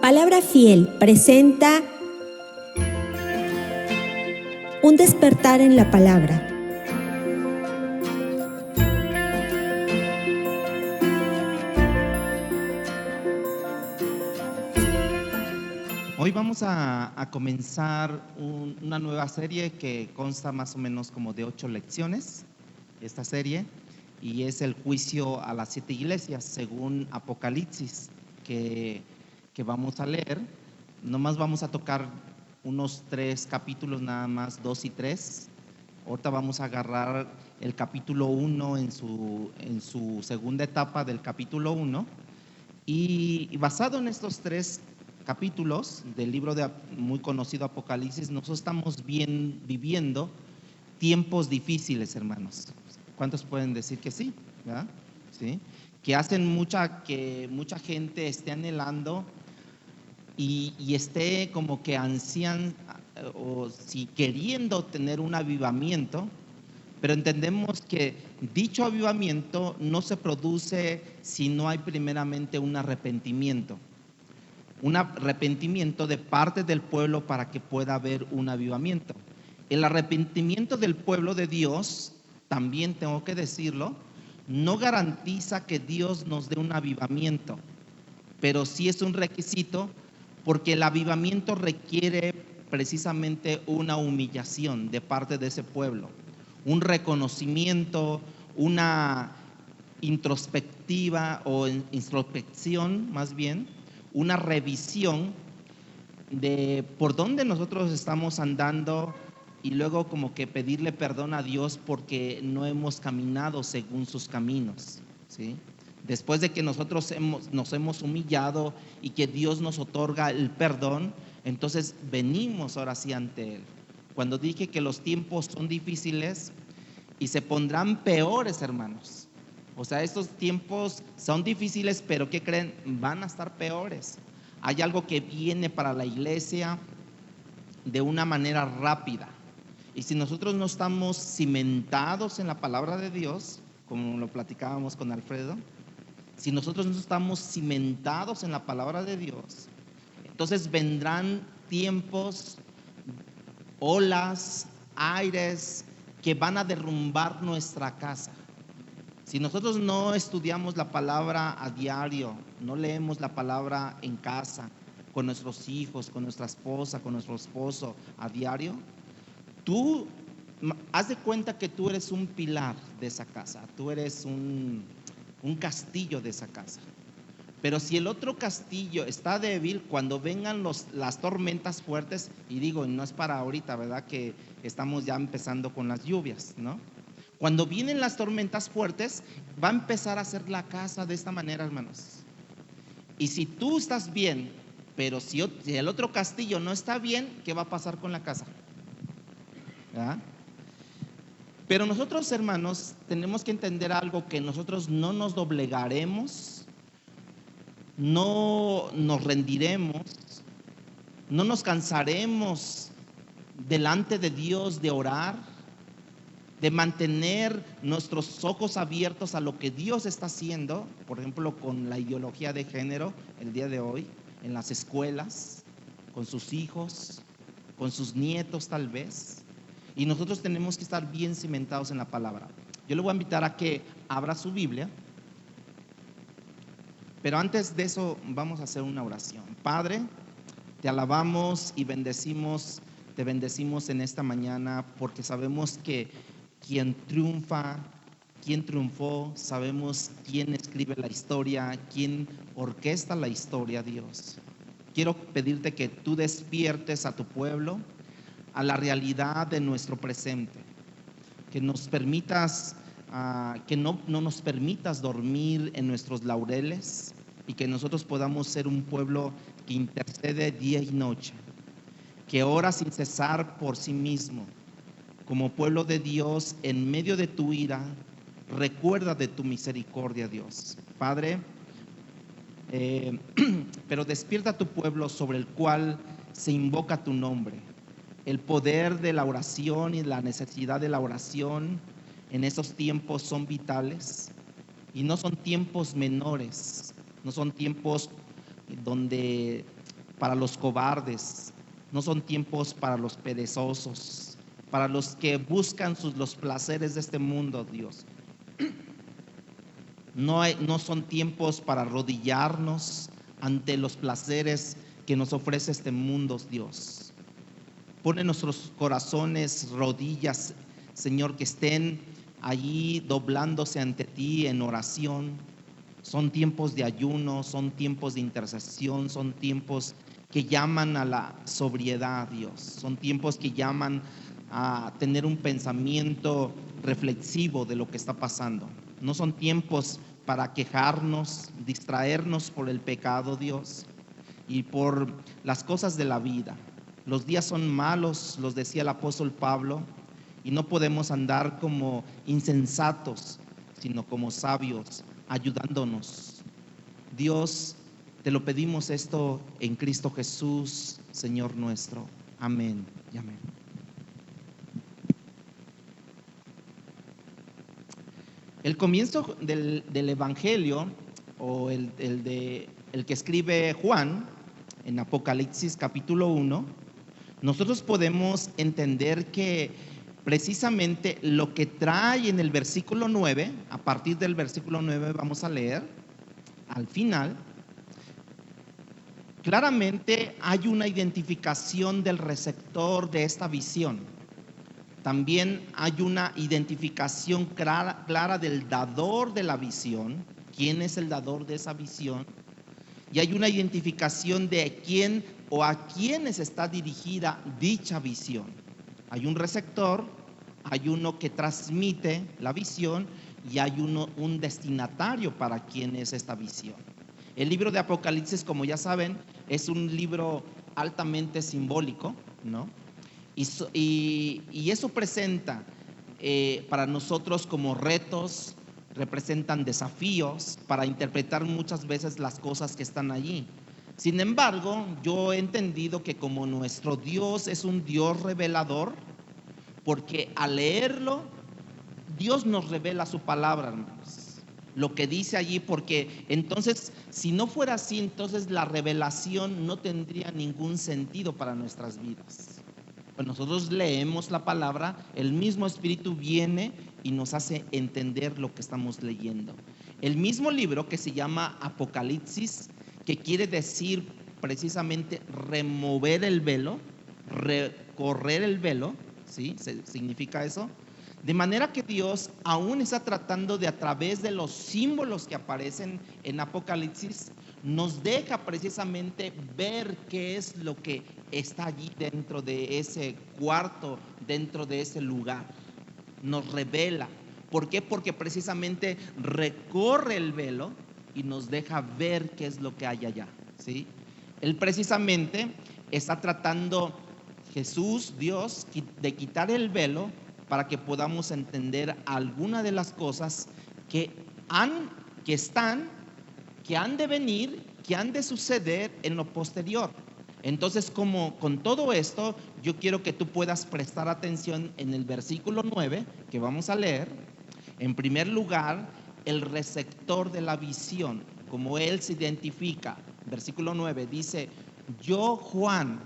Palabra Fiel presenta un despertar en la palabra. Hoy vamos a comenzar una nueva serie que consta más o menos como de 8 lecciones, esta serie, y es el juicio a las 7 iglesias según Apocalipsis, que vamos a leer. Nomás vamos a tocar unos 3 capítulos nada más, 2 y 3. Ahorita vamos a agarrar el capítulo 1 en su segunda etapa del capítulo 1, y basado en estos 3 capítulos del libro muy conocido Apocalipsis, nosotros estamos viviendo tiempos difíciles, hermanos. ¿Cuántos pueden decir que sí? ¿Verdad? ¿Sí? Que hacen que mucha gente esté anhelando y esté como que ansían o si queriendo tener un avivamiento, pero entendemos que dicho avivamiento no se produce si no hay primeramente un arrepentimiento de parte del pueblo para que pueda haber un avivamiento. El arrepentimiento del pueblo de Dios, también tengo que decirlo, no garantiza que Dios nos dé un avivamiento, pero sí es un requisito, porque el avivamiento requiere precisamente una humillación de parte de ese pueblo, un reconocimiento, una introspección más bien, una revisión de por dónde nosotros estamos andando, y luego como que pedirle perdón a Dios porque no hemos caminado según sus caminos, ¿sí? Después de que nosotros nos hemos humillado y que Dios nos otorga el perdón, entonces venimos ahora sí ante Él. Cuando dije que los tiempos son difíciles y se pondrán peores, hermanos. O sea, estos tiempos son difíciles, pero ¿qué creen? Van a estar peores. Hay algo que viene para la iglesia de una manera rápida. Y si nosotros no estamos cimentados en la palabra de Dios, como lo platicábamos con Alfredo, si nosotros no estamos cimentados en la palabra de Dios, entonces vendrán tiempos, olas, aires que van a derrumbar nuestra casa. Si nosotros no estudiamos la palabra a diario, no leemos la palabra en casa, con nuestros hijos, con nuestra esposa, con nuestro esposo a diario, tú haz de cuenta que tú eres un pilar de esa casa, tú eres un castillo de esa casa. Pero si el otro castillo está débil, cuando vengan las tormentas fuertes, y digo, no es para ahorita, ¿verdad? Que estamos ya empezando con las lluvias, ¿no? Cuando vienen las tormentas fuertes, va a empezar a hacer la casa de esta manera, hermanos. Y si tú estás bien, pero si el otro castillo no está bien, ¿qué va a pasar con la casa? ¿Verdad? Pero nosotros, hermanos, tenemos que entender algo, que nosotros no nos doblegaremos, no nos rendiremos, no nos cansaremos delante de Dios de orar, de mantener nuestros ojos abiertos a lo que Dios está haciendo, por ejemplo, con la ideología de género el día de hoy, en las escuelas, con sus hijos, con sus nietos tal vez. Y nosotros tenemos que estar bien cimentados en la palabra. Yo le voy a invitar a que abra su Biblia, pero antes de eso vamos a hacer una oración. Padre, te alabamos y te bendecimos en esta mañana, porque sabemos que quien triunfó, sabemos quién escribe la historia, quién orquesta la historia, Dios. Quiero pedirte que tú despiertes a tu pueblo a la realidad de nuestro presente, que nos permitas, que no nos permitas dormir en nuestros laureles, y que nosotros podamos ser un pueblo que intercede día y noche, que ora sin cesar por sí mismo. Como pueblo de Dios, en medio de tu ira, recuerda de tu misericordia, Dios. Padre, pero despierta a tu pueblo sobre el cual se invoca tu nombre. El poder de la oración y la necesidad de la oración en esos tiempos son vitales, y no son tiempos menores, no son tiempos donde para los cobardes, no son tiempos para los perezosos, para los que buscan los placeres de este mundo, Dios. No son tiempos para arrodillarnos ante los placeres que nos ofrece este mundo, Dios. Pone en nuestros corazones rodillas, Señor, que estén allí doblándose ante ti en oración. Son tiempos de ayuno, son tiempos de intercesión, son tiempos que llaman a la sobriedad, Dios. Son tiempos que llaman a tener un pensamiento reflexivo de lo que está pasando. No son tiempos para quejarnos, distraernos por el pecado, Dios, y por las cosas de la vida. Los días son malos, los decía el apóstol Pablo, y no podemos andar como insensatos, sino como sabios, ayudándonos. Dios, te lo pedimos esto en Cristo Jesús, Señor nuestro. Amén y amén. El comienzo del Evangelio, o el que escribe Juan en Apocalipsis capítulo 1, nosotros podemos entender que precisamente lo que trae en el versículo 9, a partir del versículo 9 vamos a leer al final, claramente hay una identificación del receptor de esta visión. También hay una identificación clara del dador de la visión, quién es el dador de esa visión, y hay una identificación de quién o a quiénes está dirigida dicha visión. Hay un receptor, hay uno que transmite la visión y hay un destinatario para quien es esta visión. El libro de Apocalipsis, como ya saben, es un libro altamente simbólico, ¿no? Y eso presenta para nosotros como retos, representan desafíos para interpretar muchas veces las cosas que están allí. Sin embargo, yo he entendido que como nuestro Dios es un Dios revelador, porque al leerlo, Dios nos revela su palabra, hermanos, lo que dice allí, porque entonces, si no fuera así, entonces la revelación no tendría ningún sentido para nuestras vidas. Pues nosotros leemos la palabra, el mismo Espíritu viene y nos hace entender lo que estamos leyendo. El mismo libro que se llama Apocalipsis, que quiere decir precisamente remover el velo, recorrer el velo, ¿sí? Significa eso. De manera que Dios aún está tratando de, a través de los símbolos que aparecen en Apocalipsis, nos deja precisamente ver qué es lo que está allí dentro de ese cuarto, dentro de ese lugar. Nos revela. ¿Por qué? Porque precisamente recorre el velo y nos deja ver qué es lo que hay allá, ¿sí? Él precisamente está tratando, Jesús, Dios, de quitar el velo para que podamos entender algunas de las cosas que han de venir, que han de suceder en lo posterior. Entonces, como con todo esto, yo quiero que tú puedas prestar atención en el versículo 9 que vamos a leer. En primer lugar, el receptor de la visión, como él se identifica. Versículo 9 dice: yo, Juan,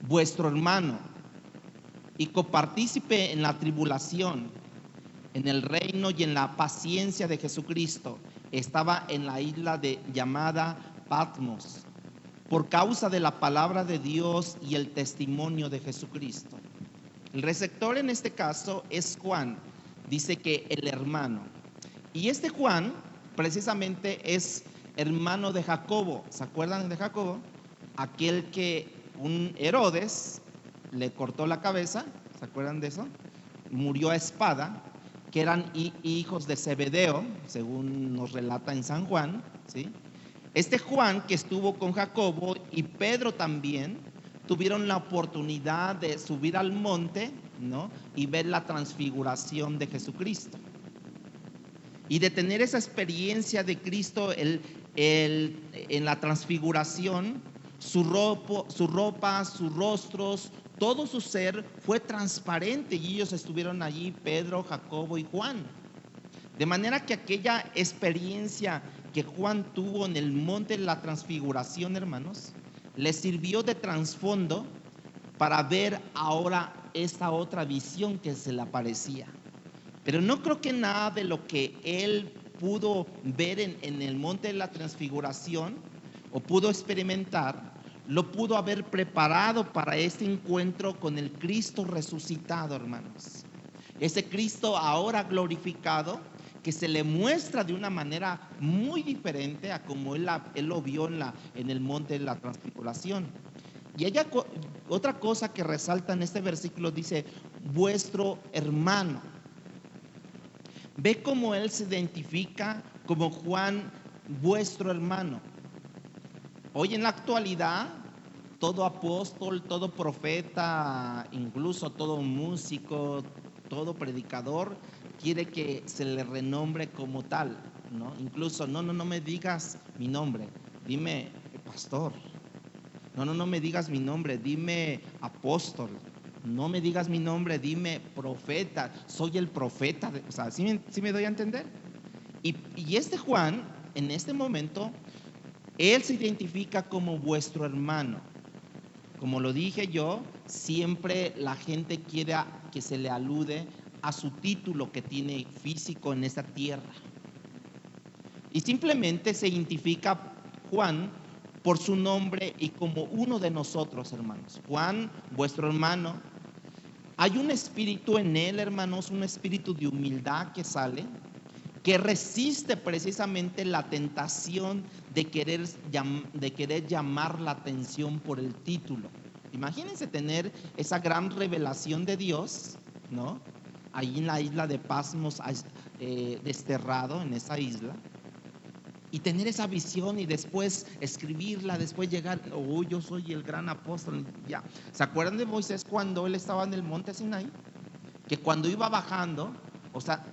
vuestro hermano y copartícipe en la tribulación, en el reino y en la paciencia de Jesucristo, estaba en la isla llamada Patmos, por causa de la palabra de Dios y el testimonio de Jesucristo. El receptor en este caso es Juan, dice que el hermano. Y este Juan precisamente es hermano de Jacobo. ¿Se acuerdan de Jacobo? Aquel que un Herodes le cortó la cabeza, ¿se acuerdan de eso? Murió a espada, que eran hijos de Zebedeo, según nos relata en San Juan, ¿sí? Este Juan que estuvo con Jacobo y Pedro también tuvieron la oportunidad de subir al monte, ¿no? Y ver la transfiguración de Jesucristo. Y de tener esa experiencia de Cristo en la transfiguración, su ropa, sus rostros, todo su ser fue transparente y ellos estuvieron allí, Pedro, Jacobo y Juan. De manera que aquella experiencia que Juan tuvo en el monte de la transfiguración, hermanos, le sirvió de trasfondo para ver ahora esta otra visión que se le aparecía. Pero no creo que nada de lo que él pudo ver en el monte de la transfiguración o pudo experimentar, lo pudo haber preparado para este encuentro con el Cristo resucitado, hermanos. Ese Cristo ahora glorificado, que se le muestra de una manera muy diferente a como él lo vio en el monte de la transfiguración. Y otra cosa que resalta en este versículo dice, vuestro hermano. Ve cómo él se identifica como Juan, vuestro hermano. Hoy en la actualidad, todo apóstol, todo profeta, incluso todo músico, todo predicador, quiere que se le renombre como tal, ¿no? Incluso, no me digas mi nombre, dime pastor. No me digas mi nombre, dime apóstol. No me digas mi nombre, dime profeta. Soy el profeta. O sea, ¿sí me doy a entender? Y este Juan, en este momento, él se identifica como vuestro hermano. Como lo dije yo, siempre la gente quiere que se le alude a su título que tiene físico en esta tierra. Y simplemente se identifica Juan por su nombre y como uno de nosotros, hermanos. Juan, vuestro hermano. Hay un espíritu en él, hermanos, un espíritu de humildad que sale, que resiste precisamente la tentación de querer llamar la atención por el título. Imagínense tener esa gran revelación de Dios, ¿no? Ahí en la isla de Pasmos, desterrado en esa isla, y tener esa visión y después escribirla, después llegar, yo soy el gran apóstol, ya. ¿Se acuerdan de Moisés cuando él estaba en el monte Sinaí? Que cuando iba bajando, o sea,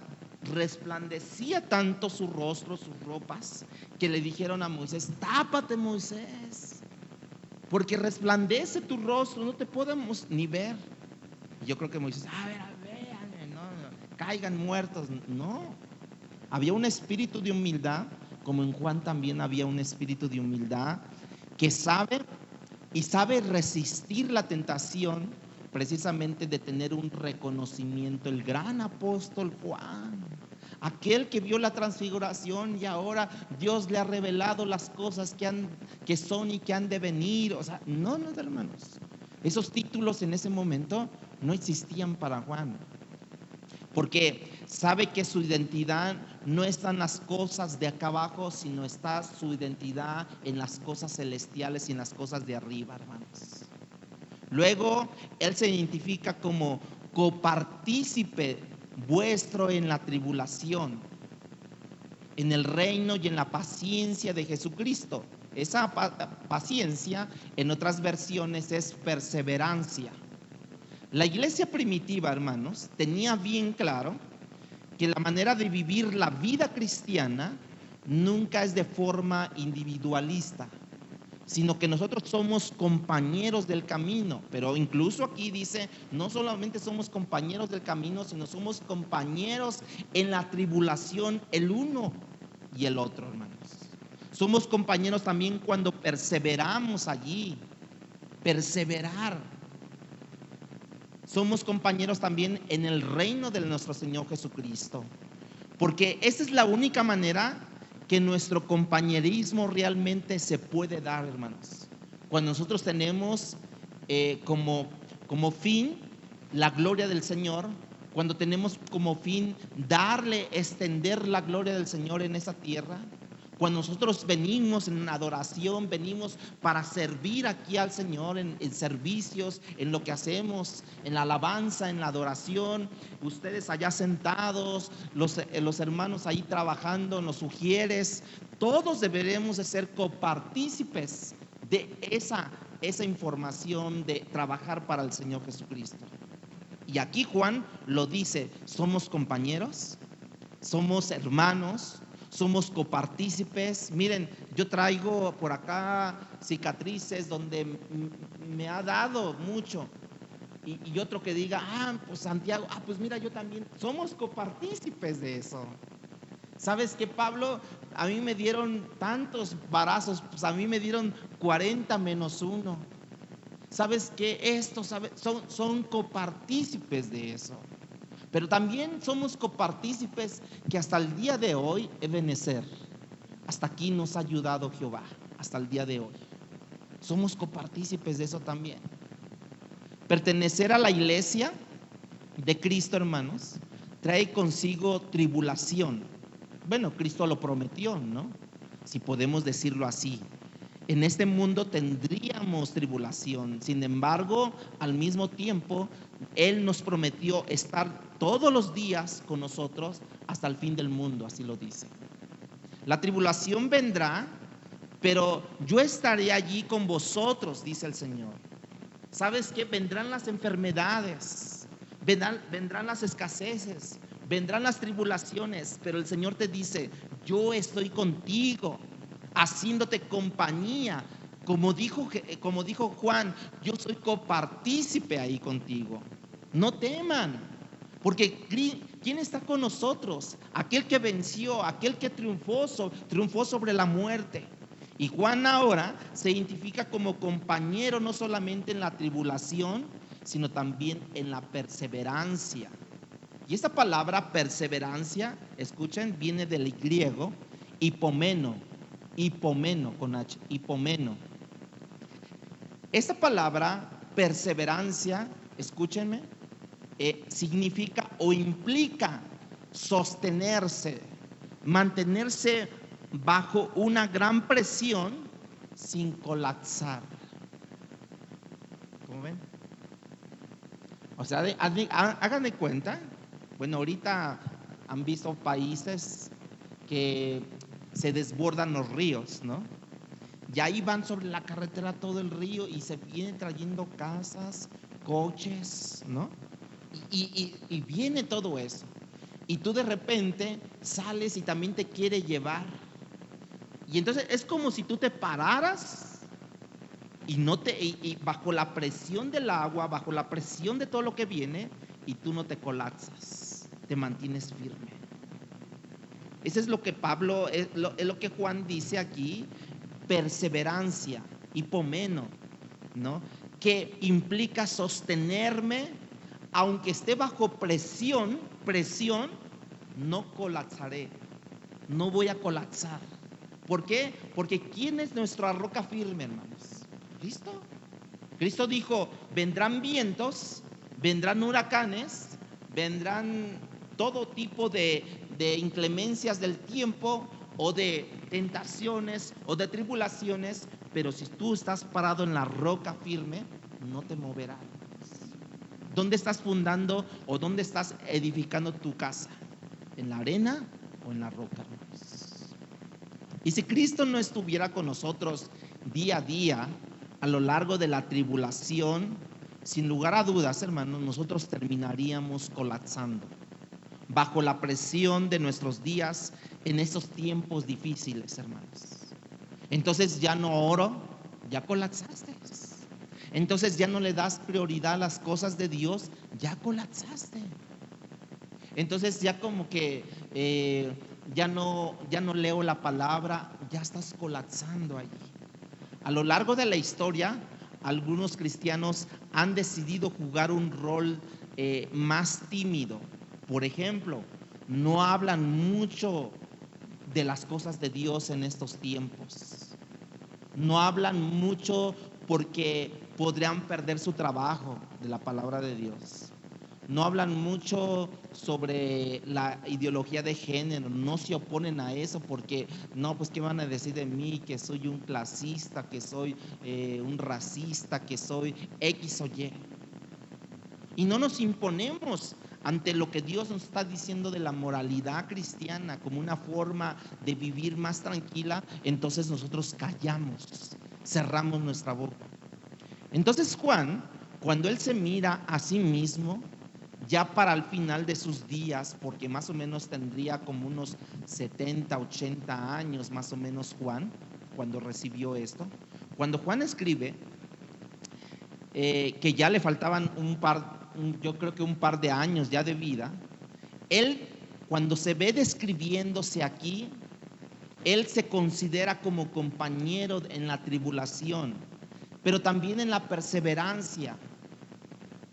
resplandecía tanto su rostro, sus ropas, que le dijeron a Moisés, tápate Moisés, porque resplandece tu rostro, no te podemos ni ver. Y yo creo que Moisés, vean, no, caigan muertos. No, había un espíritu de humildad, como en Juan también había un espíritu de humildad, que sabe resistir la tentación precisamente de tener un reconocimiento. El gran apóstol Juan, aquel que vio la transfiguración y ahora Dios le ha revelado las cosas que son y que han de venir. O sea, no, hermanos, esos títulos en ese momento no existían para Juan, porque sabe que su identidad no está en las cosas de acá abajo, sino está su identidad en las cosas celestiales y en las cosas de arriba, hermanos. Luego, él se identifica como copartícipe vuestro en la tribulación, en el reino y en la paciencia de Jesucristo. Esa paciencia, en otras versiones, es perseverancia. La iglesia primitiva, hermanos, tenía bien claro que la manera de vivir la vida cristiana nunca es de forma individualista, sino que nosotros somos compañeros del camino. Pero incluso aquí dice, no solamente somos compañeros del camino, sino somos compañeros en la tribulación el uno y el otro, hermanos. Somos compañeros también cuando perseveramos allí, perseverar. Somos compañeros también en el reino de nuestro Señor Jesucristo, porque esa es la única manera que nuestro compañerismo realmente se puede dar, hermanos. Cuando nosotros tenemos como fin la gloria del Señor, cuando tenemos como fin extender la gloria del Señor en esa tierra, cuando nosotros venimos en adoración, venimos para servir aquí al Señor en servicios, en lo que hacemos, en la alabanza, en la adoración, ustedes allá sentados, los hermanos ahí trabajando, los sugieres, todos deberemos de ser copartícipes de esa información de trabajar para el Señor Jesucristo. Y aquí Juan lo dice, somos compañeros, somos hermanos, somos copartícipes. Miren, yo traigo por acá cicatrices donde me ha dado mucho. Y otro que diga, pues Santiago, pues mira, yo también. Somos copartícipes de eso. ¿Sabes qué, Pablo? a mí me dieron tantos embarazos, pues a mí me dieron 40 menos uno. ¿Sabes qué? Son copartícipes de eso. Pero también somos copartícipes que hasta el día de hoy, Ebenezer, hasta aquí nos ha ayudado Jehová, hasta el día de hoy. Somos copartícipes de eso también. Pertenecer a la iglesia de Cristo, hermanos, trae consigo tribulación. Bueno, Cristo lo prometió, ¿no? Si podemos decirlo así. En este mundo tendríamos tribulación. Sin embargo, al mismo tiempo, Él nos prometió estar todos los días con nosotros hasta el fin del mundo, así lo dice. La tribulación vendrá, pero yo estaré allí con vosotros, dice el Señor. ¿Sabes qué? Vendrán las enfermedades, vendrán las escaseces, vendrán las tribulaciones, pero el Señor te dice, yo estoy contigo, haciéndote compañía. Como dijo Juan, yo soy copartícipe ahí contigo. No teman, porque ¿quién está con nosotros? Aquel que venció, aquel que triunfó sobre la muerte. Y Juan ahora se identifica como compañero no solamente en la tribulación, sino también en la perseverancia. Y esta palabra perseverancia, escuchen, viene del griego hipomeno con H, hipomeno. Esta palabra perseverancia, escúchenme, significa o implica sostenerse, mantenerse bajo una gran presión sin colapsar. ¿Cómo ven? O sea, hagan de cuenta. Bueno, ahorita han visto países que se desbordan los ríos, ¿no? Y ahí van sobre la carretera todo el río y se vienen trayendo casas, coches, ¿no? Y viene todo eso. Y tú de repente sales y también te quiere llevar. Y entonces es como si tú te pararas y bajo la presión del agua, bajo la presión de todo lo que viene, y tú no te colapsas, te mantienes firme. Eso es lo que es lo que Juan dice aquí, perseverancia, hipomeno, ¿no? Que implica sostenerme, aunque esté bajo presión, no colapsaré, no voy a colapsar. ¿Por qué? Porque ¿quién es nuestra roca firme, hermanos? Cristo. Cristo dijo, vendrán vientos, vendrán huracanes, vendrán todo tipo de inclemencias del tiempo o de tentaciones o de tribulaciones, pero si tú estás parado en la roca firme, no te moverás. ¿Dónde estás fundando o dónde estás edificando tu casa? ¿En la arena o en la roca, hermanos? Y si Cristo no estuviera con nosotros día a día, a lo largo de la tribulación, sin lugar a dudas, hermanos, nosotros terminaríamos colapsando bajo la presión de nuestros días en esos tiempos difíciles, hermanos. Entonces ya no oro, ya colapsaste. Entonces ya no le das prioridad a las cosas de Dios, ya colapsaste. Entonces ya como que ya no leo la palabra, ya estás colapsando allí. A lo largo de la historia, algunos cristianos han decidido jugar un rol más tímido. Por ejemplo, no hablan mucho de las cosas de Dios en estos tiempos. No hablan mucho porque podrían perder su trabajo de la palabra de Dios. No hablan mucho sobre la ideología de género, no se oponen a eso porque no, pues qué van a decir de mí, que soy un clasista, que soy un racista, que soy X o Y. Y no nos imponemos ante lo que Dios nos está diciendo de la moralidad cristiana como una forma de vivir más tranquila. Entonces nosotros callamos, cerramos nuestra boca. Entonces Juan, cuando él se mira a sí mismo, ya para el final de sus días, porque más o menos tendría como unos 70, 80 años más o menos Juan, cuando recibió esto. Cuando Juan escribe que ya le faltaban yo creo que un par de años ya de vida, él cuando se ve describiéndose aquí, Él se considera como compañero en la tribulación, pero también en la perseverancia.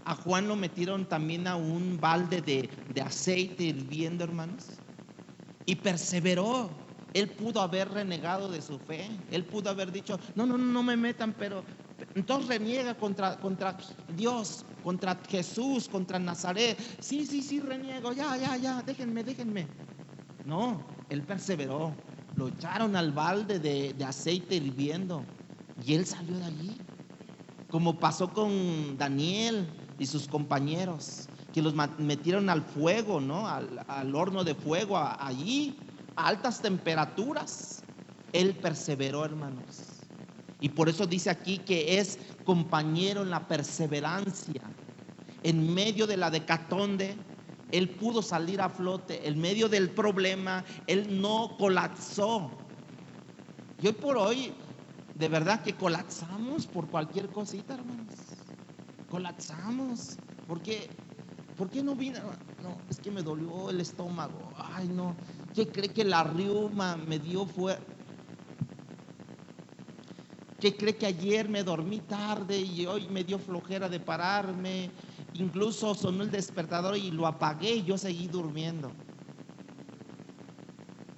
A Juan lo metieron también a un balde de aceite hirviendo, hermanos, y perseveró. Él pudo haber renegado de su fe. Él pudo haber dicho, no me metan, pero entonces reniega contra Dios, contra Jesús, contra Nazaret. Sí, reniego, ya, déjenme. No, él perseveró. Lo echaron al balde de aceite hirviendo y él salió de allí, como pasó con Daniel y sus compañeros, que los metieron al fuego, ¿no? Al horno de fuego, allí, a altas temperaturas. Él perseveró, hermanos. Y por eso dice aquí que es compañero en la perseverancia. En medio de la decatonde, él pudo salir a flote. En medio del problema, él no colapsó. Y hoy por hoy, de verdad que colapsamos por cualquier cosita, hermanos. Colapsamos. ¿Por qué no vino? No, es que me dolió el estómago. Ay, no. ¿Qué cree que la riuma me dio fuerte? ¿Qué cree que ayer me dormí tarde y hoy me dio flojera de pararme? Incluso sonó el despertador y lo apagué y yo seguí durmiendo.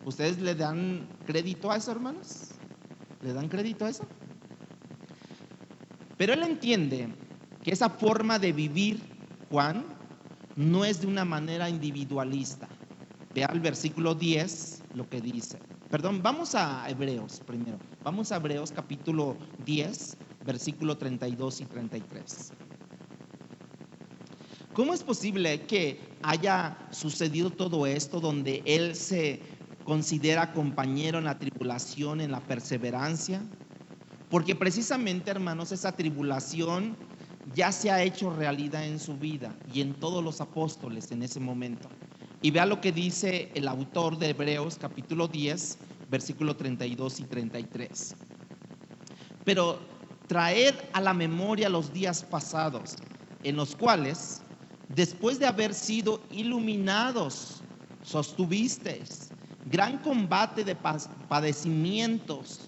¿Ustedes le dan crédito a eso, hermanos? ¿Le dan crédito a eso? Pero él entiende que esa forma de vivir, Juan, no es de una manera individualista. Vea el versículo 10 lo que dice. Perdón, vamos a Hebreos primero. Vamos a Hebreos capítulo 10, versículo 32 y 33. ¿Cómo es posible que haya sucedido todo esto donde él se considera compañero en la tribulación, en la perseverancia? Porque precisamente, hermanos, esa tribulación ya se ha hecho realidad en su vida y en todos los apóstoles en ese momento. Y vea lo que dice el autor de Hebreos capítulo 10, versículo 32 y 33. Pero traed a la memoria los días pasados, en los cuales, después de haber sido iluminados, sostuvisteis gran combate de padecimientos.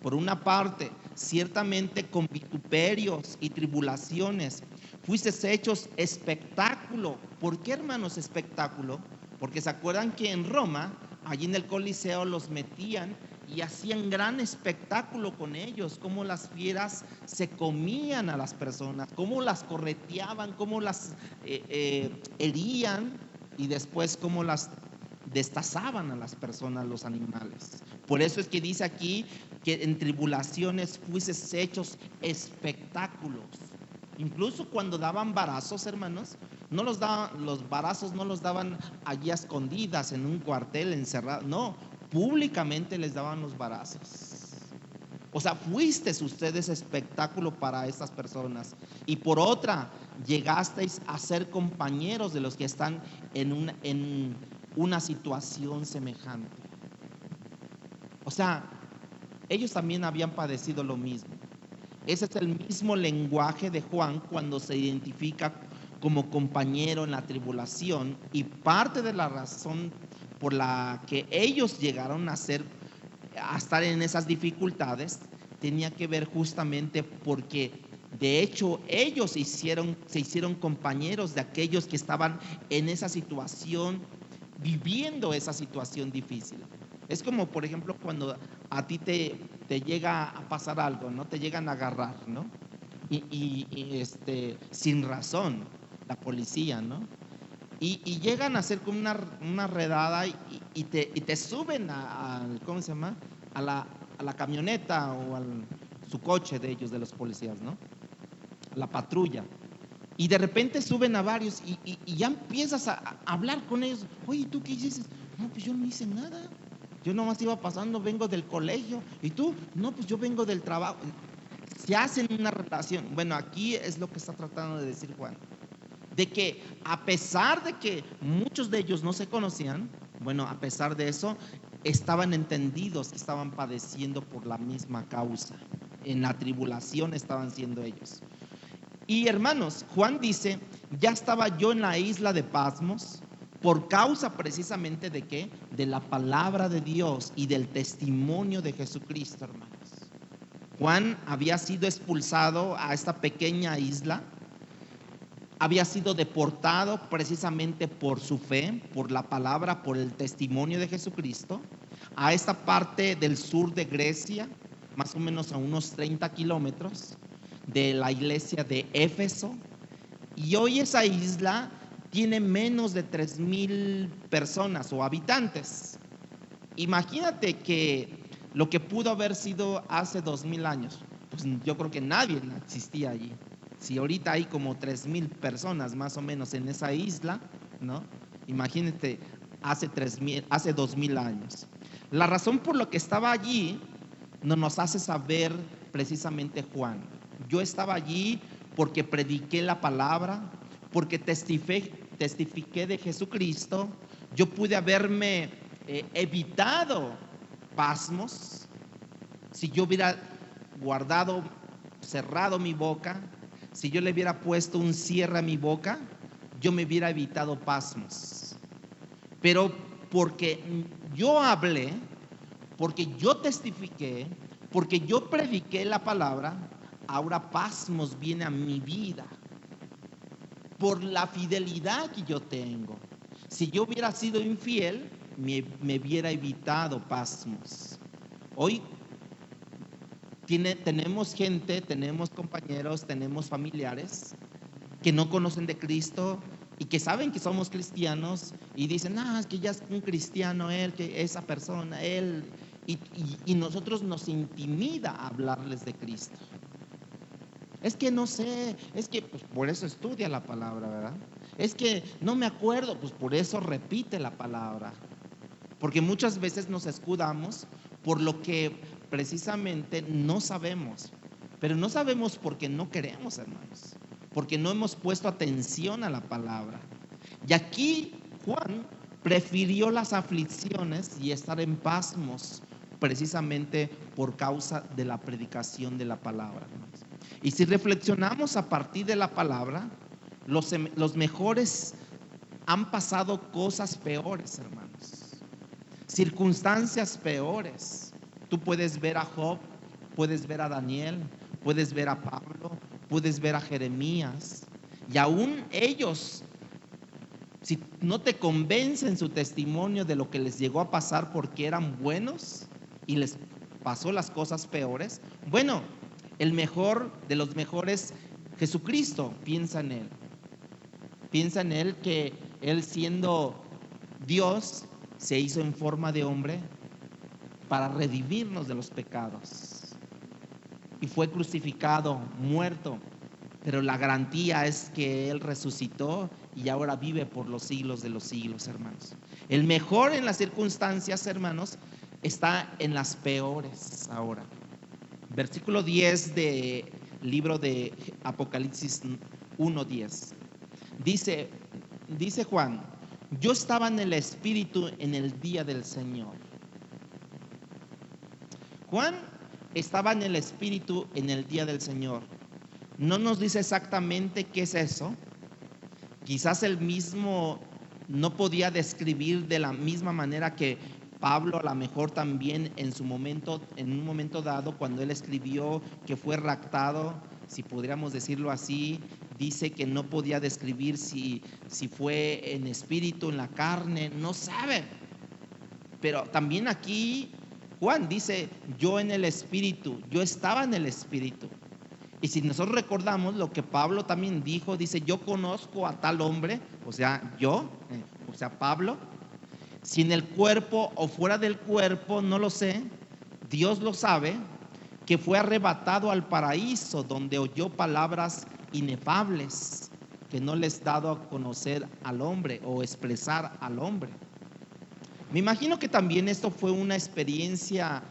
Por una parte, ciertamente con vituperios y tribulaciones, fuisteis hechos espectáculo. ¿Por qué, hermanos, espectáculo? Porque se acuerdan que en Roma, allí en el Coliseo, los metían y hacían gran espectáculo con ellos, cómo las fieras se comían a las personas, cómo las correteaban, cómo las herían y después cómo las destazaban a las personas, los animales. Por eso es que dice aquí que en tribulaciones fuises hechos espectáculos. Incluso cuando daban varazos, hermanos, no los daban, los varazos no los daban allí a escondidas en un cuartel encerrado, no, públicamente les daban los varazos. O sea, fuisteis ustedes espectáculo para estas personas. Y por otra, llegasteis a ser compañeros de los que están en una situación semejante. O sea, ellos también habían padecido lo mismo. Ese es el mismo lenguaje de Juan cuando se identifica como compañero en la tribulación, y parte de la razón por la que ellos llegaron a estar en esas dificultades tenía que ver justamente porque de hecho ellos se hicieron compañeros de aquellos que estaban en esa situación, viviendo esa situación difícil. Es como, por ejemplo, cuando a ti te llega a pasar algo, ¿no? Te llegan a agarrar, ¿no? Sin razón, la policía, ¿no? Y llegan a hacer como una redada y te suben ¿cómo se llama? A la camioneta o su coche de ellos, de los policías, ¿no? La patrulla. Y de repente suben a varios y ya empiezas a hablar con ellos. Oye, ¿tú qué hiciste? No, pues yo no hice nada. Yo nomás iba pasando, vengo del colegio. ¿Y tú? No, pues yo vengo del trabajo. Se hacen una relación. Bueno, aquí es lo que está tratando de decir Juan. De que a pesar de que muchos de ellos no se conocían, bueno, a pesar de eso, estaban entendidos que estaban padeciendo por la misma causa. En la tribulación estaban siendo ellos. Y hermanos, Juan dice, ya estaba yo en la isla de Patmos por causa precisamente de qué, de la palabra de Dios y del testimonio de Jesucristo, hermanos. Juan había sido expulsado a esta pequeña isla, había sido deportado precisamente por su fe, por la palabra, por el testimonio de Jesucristo, a esta parte del sur de Grecia, más o menos a unos 30 kilómetros de la iglesia de Éfeso. Y hoy esa isla tiene menos de 3,000 personas o habitantes. Imagínate que lo que pudo haber sido hace 2,000 años, pues yo creo que nadie existía allí. Si ahorita hay como 3,000 personas más o menos en esa isla, ¿no? Imagínate hace 2,000 años. La razón por la que estaba allí no nos hace saber precisamente Juan. Yo estaba allí porque prediqué la palabra, porque testifiqué de Jesucristo. Yo pude haberme evitado pasmos si yo hubiera guardado, cerrado mi boca. Si yo le hubiera puesto un cierre a mi boca, yo me hubiera evitado pasmos. Pero porque yo hablé, porque yo testifiqué, porque yo prediqué la palabra, ahora pasmos viene a mi vida. Por la fidelidad que yo tengo. Si yo hubiera sido infiel, me hubiera evitado pasmos. Hoy tenemos gente, tenemos compañeros, tenemos familiares que no conocen de Cristo y que saben que somos cristianos y dicen, es que ya es un cristiano él, que esa persona, él, y nosotros nos intimida hablarles de Cristo. Es que no sé, es que pues por eso estudia la palabra, ¿verdad? Es que no me acuerdo, pues por eso repite la palabra. Porque muchas veces nos escudamos por lo que precisamente no sabemos. Pero no sabemos porque no queremos, hermanos. Porque no hemos puesto atención a la palabra. Y aquí Juan prefirió las aflicciones y estar en pasmos precisamente por causa de la predicación de la palabra, hermanos. Y si reflexionamos a partir de la palabra, los mejores han pasado cosas peores, hermanos. Circunstancias peores. Tú puedes ver a Job, puedes ver a Daniel, puedes ver a Pablo, puedes ver a Jeremías. Y aún ellos, si no te convencen su testimonio de lo que les llegó a pasar porque eran buenos y les pasó las cosas peores, bueno, el mejor de los mejores, Jesucristo, piensa en él. Piensa en él, que él siendo Dios se hizo en forma de hombre para redimirnos de los pecados. Y fue crucificado, muerto, pero la garantía es que él resucitó y ahora vive por los siglos de los siglos, hermanos. El mejor en las circunstancias, hermanos, está en las peores ahora. Versículo 10 del libro de Apocalipsis 1:10. Dice Juan, yo estaba en el Espíritu en el día del Señor. Juan estaba en el Espíritu en el día del Señor. No nos dice exactamente qué es eso. Quizás él mismo no podía describir de la misma manera que Pablo, a lo mejor también en un momento dado, cuando él escribió que fue raptado, si podríamos decirlo así, dice que no podía describir si fue en espíritu, en la carne, no sabe. Pero también aquí Juan dice, yo en el Espíritu, yo estaba en el Espíritu. Y si nosotros recordamos lo que Pablo también dijo, dice, yo conozco a tal hombre, o sea, Pablo, si en el cuerpo o fuera del cuerpo, no lo sé, Dios lo sabe, que fue arrebatado al paraíso, donde oyó palabras inefables que no les dado a conocer al hombre o expresar al hombre. Me imagino que también esto fue una experiencia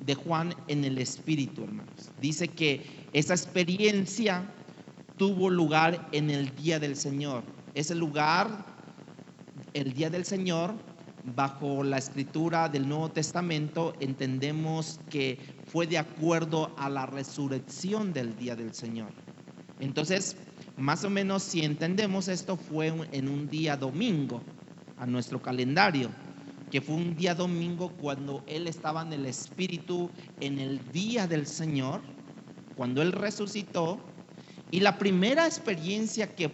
de Juan en el Espíritu, hermanos. Dice que esa experiencia tuvo lugar en el día del Señor. Ese lugar, el día del Señor, bajo la escritura del Nuevo Testamento, entendemos que fue de acuerdo a la resurrección del día del Señor. Entonces, más o menos, si entendemos esto, fue en un día domingo. a nuestro calendario, que fue un día domingo cuando Él estaba en el Espíritu en el día del Señor, cuando Él resucitó. Y la primera experiencia que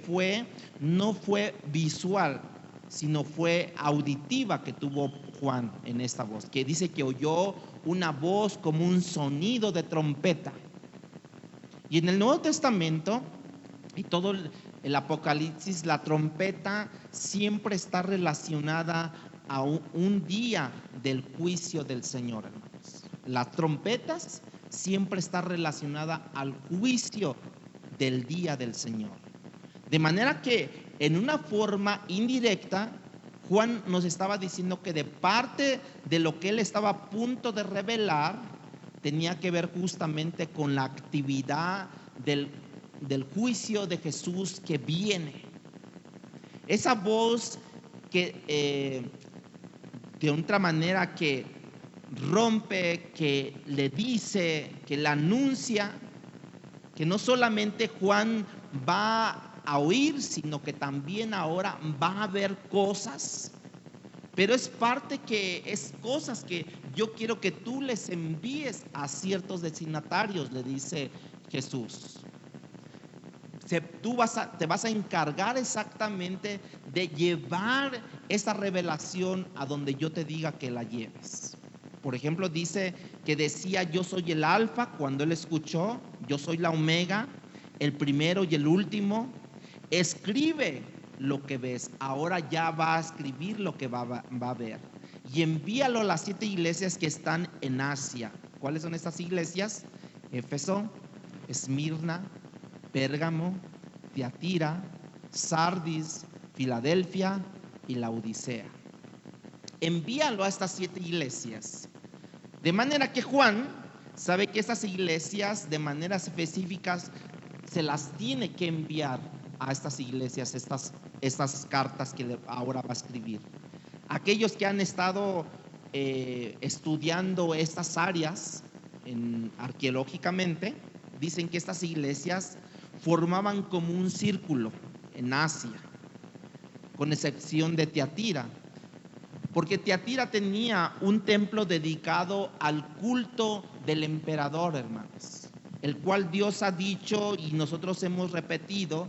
no fue visual, sino fue auditiva que tuvo Juan en esta voz, que dice que oyó una voz como un sonido de trompeta. Y en el Nuevo Testamento y todo el Apocalipsis, la trompeta siempre está relacionada a un día del juicio del Señor, hermanos. Las trompetas siempre está relacionada al juicio del día del Señor. De manera que en una forma indirecta, Juan nos estaba diciendo que de parte de lo que él estaba a punto de revelar, tenía que ver justamente con la actividad del juicio de Jesús que viene. Esa voz que de otra manera que rompe, que le dice, que le anuncia, que no solamente Juan va a oír, sino que también ahora va a ver cosas. Pero es cosas que yo quiero que tú les envíes a ciertos destinatarios, le dice Jesús. Te vas a encargar exactamente de llevar esa revelación a donde yo te diga que la lleves. Por ejemplo, dice que decía: yo soy el alfa. Cuando él escuchó: yo soy la omega, el primero y el último. Escribe lo que ves. Ahora ya va a escribir lo que va a ver. Y envíalo a las 7 iglesias que están en Asia. ¿Cuáles son estas iglesias? Éfeso, Esmirna, Pérgamo, Tiatira, Sardis, Filadelfia y Laodicea. Envíalo a estas 7 iglesias. De manera que Juan sabe que estas iglesias de maneras específicas se las tiene que enviar a estas iglesias, estas cartas que ahora va a escribir. Aquellos que han estado estudiando estas áreas arqueológicamente, dicen que estas iglesias formaban como un círculo en Asia, con excepción de Tiatira, porque Tiatira tenía un templo dedicado al culto del emperador, hermanos, el cual Dios ha dicho y nosotros hemos repetido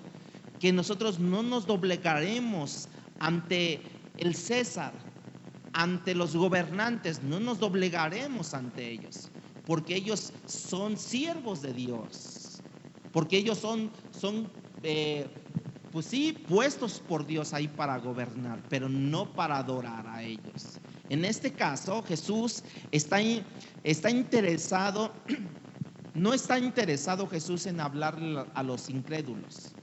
que nosotros no nos doblegaremos ante el César, ante los gobernantes, no nos doblegaremos ante ellos, porque ellos son siervos de Dios, porque ellos son pues sí, puestos por Dios ahí para gobernar, pero no para adorar a ellos. En este caso, Jesús está interesado, no está interesado Jesús en hablarle a los incrédulos,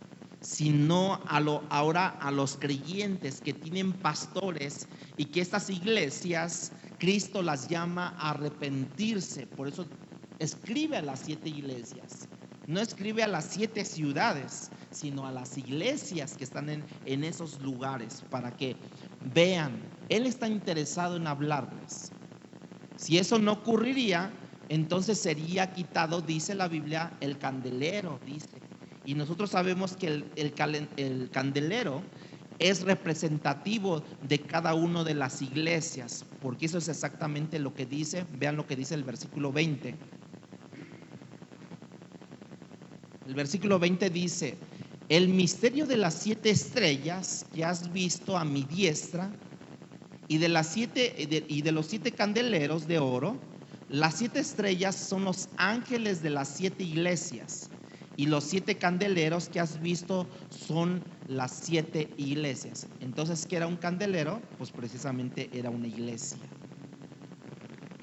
sino ahora a los creyentes que tienen pastores, y que estas iglesias Cristo las llama a arrepentirse. Por eso escribe a las 7 iglesias. No escribe a las 7 ciudades, sino a las iglesias que están en esos lugares, para que vean. Él está interesado en hablarles. Si eso no ocurriría, entonces sería quitado, dice la Biblia, el candelero, dice. Y nosotros sabemos que el candelero es representativo de cada una de las iglesias, porque eso es exactamente lo que dice. Vean lo que dice el versículo 20. El versículo 20 dice: el misterio de las 7 estrellas que has visto a mi diestra, y de los 7 candeleros de oro. Las 7 estrellas son los ángeles de las 7 iglesias, y los 7 candeleros que has visto son las 7 iglesias. Entonces, ¿qué era un candelero? Pues precisamente era una iglesia,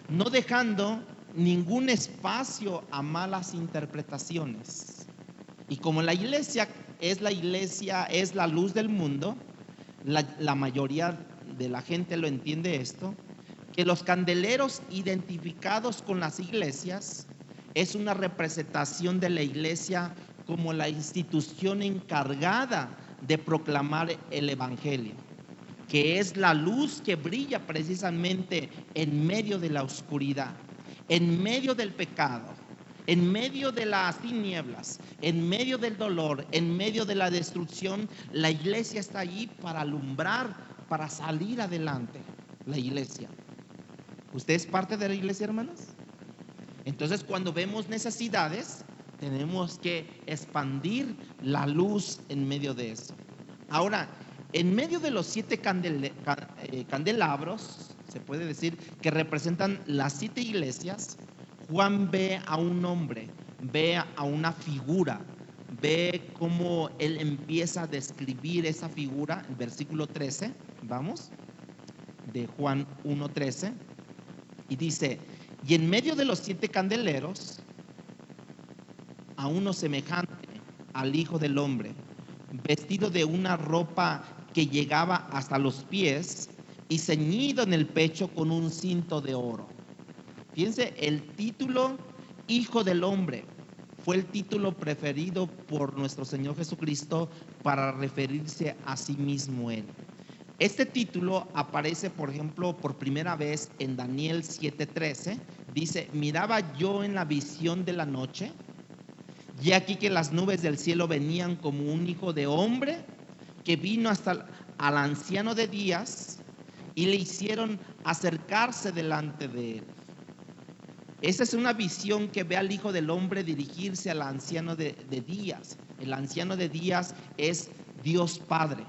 no dejando ningún espacio a malas interpretaciones. Y como la iglesia es la luz del mundo, la mayoría de la gente lo entiende esto, que los candeleros identificados con las iglesias es una representación de la iglesia como la institución encargada de proclamar el evangelio, que es la luz que brilla precisamente en medio de la oscuridad, en medio del pecado, en medio de las tinieblas, en medio del dolor, en medio de la destrucción. La iglesia está allí para alumbrar para salir adelante, la iglesia. ¿Usted es parte de la iglesia, hermanos? Entonces, cuando vemos necesidades, tenemos que expandir la luz en medio de eso. Ahora, en medio de los 7 candelabros, se puede decir que representan las 7 iglesias, Juan ve a un hombre, ve a una figura, ve cómo él empieza a describir esa figura, el versículo 13, vamos, de Juan 1:13, y dice: y en medio de los 7 candeleros, a uno semejante al Hijo del Hombre, vestido de una ropa que llegaba hasta los pies y ceñido en el pecho con un cinto de oro. Fíjense, el título Hijo del Hombre fue el título preferido por nuestro Señor Jesucristo para referirse a sí mismo Él. Este título aparece, por ejemplo, por primera vez en Daniel 7:13. Dice: miraba yo en la visión de la noche, y aquí que las nubes del cielo venían como un hijo de hombre, que vino hasta al anciano de días y le hicieron acercarse delante de él. Esa es una visión que ve al Hijo del Hombre dirigirse al anciano de días. El anciano de días es Dios Padre.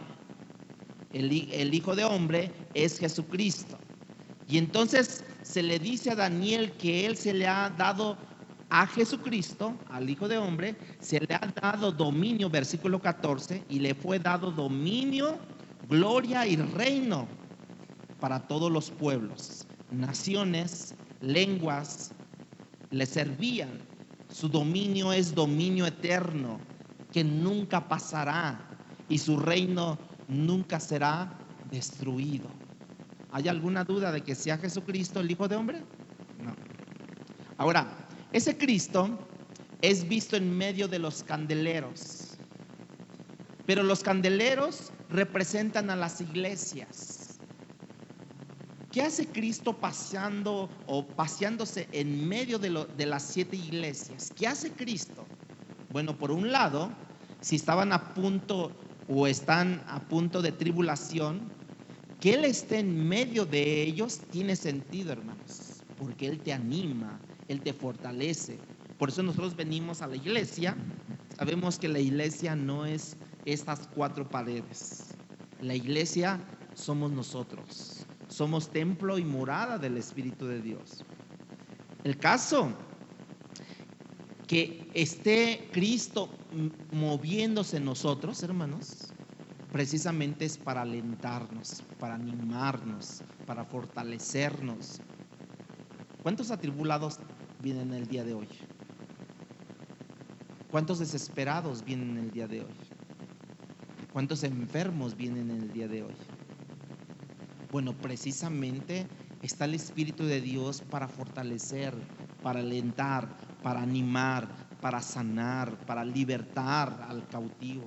El Hijo de Hombre es Jesucristo. Y entonces se le dice a Daniel que él se le ha dado a Jesucristo, al Hijo de Hombre, se le ha dado dominio, versículo 14, y le fue dado dominio, gloria y reino para todos los pueblos, naciones, lenguas, le servían. Su dominio es dominio eterno, que nunca pasará, y su reino nunca será destruido. ¿Hay alguna duda de que sea Jesucristo el Hijo de Hombre? No. Ahora, ese Cristo es visto en medio de los candeleros, pero los candeleros representan a las iglesias. ¿Qué hace Cristo paseándose en medio de las 7 iglesias? ¿Qué hace Cristo? Bueno, por un lado, si estaban a punto o están a punto de tribulación, que Él esté en medio de ellos tiene sentido, hermanos, porque Él te anima, Él te fortalece. Por eso nosotros venimos a la iglesia. Sabemos que la iglesia no es estas 4 paredes. La iglesia somos nosotros. Somos templo y morada del Espíritu de Dios. El caso que esté Cristo moviéndose en nosotros, hermanos, precisamente es para alentarnos, para animarnos, para fortalecernos. ¿Cuántos atribulados vienen el día de hoy? ¿Cuántos desesperados vienen el día de hoy? ¿Cuántos enfermos vienen el día de hoy? Bueno, precisamente está el Espíritu de Dios para fortalecer, para alentar, para animar, para sanar, para libertar al cautivo.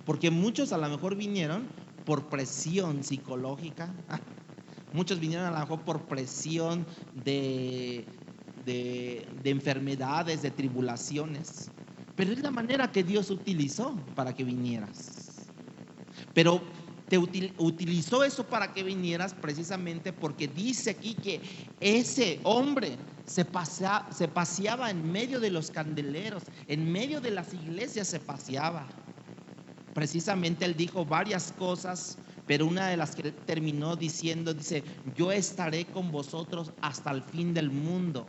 Porque muchos a lo mejor vinieron por presión psicológica, muchos vinieron a lo mejor por presión de enfermedades, de tribulaciones, pero es la manera que Dios utilizó para que vinieras. Pero te utilizó eso para que vinieras precisamente porque dice aquí que ese hombre se paseaba en medio de los candeleros, en medio de las iglesias se paseaba. Precisamente él dijo varias cosas, pero una de las que terminó diciendo, dice: yo estaré con vosotros hasta el fin del mundo.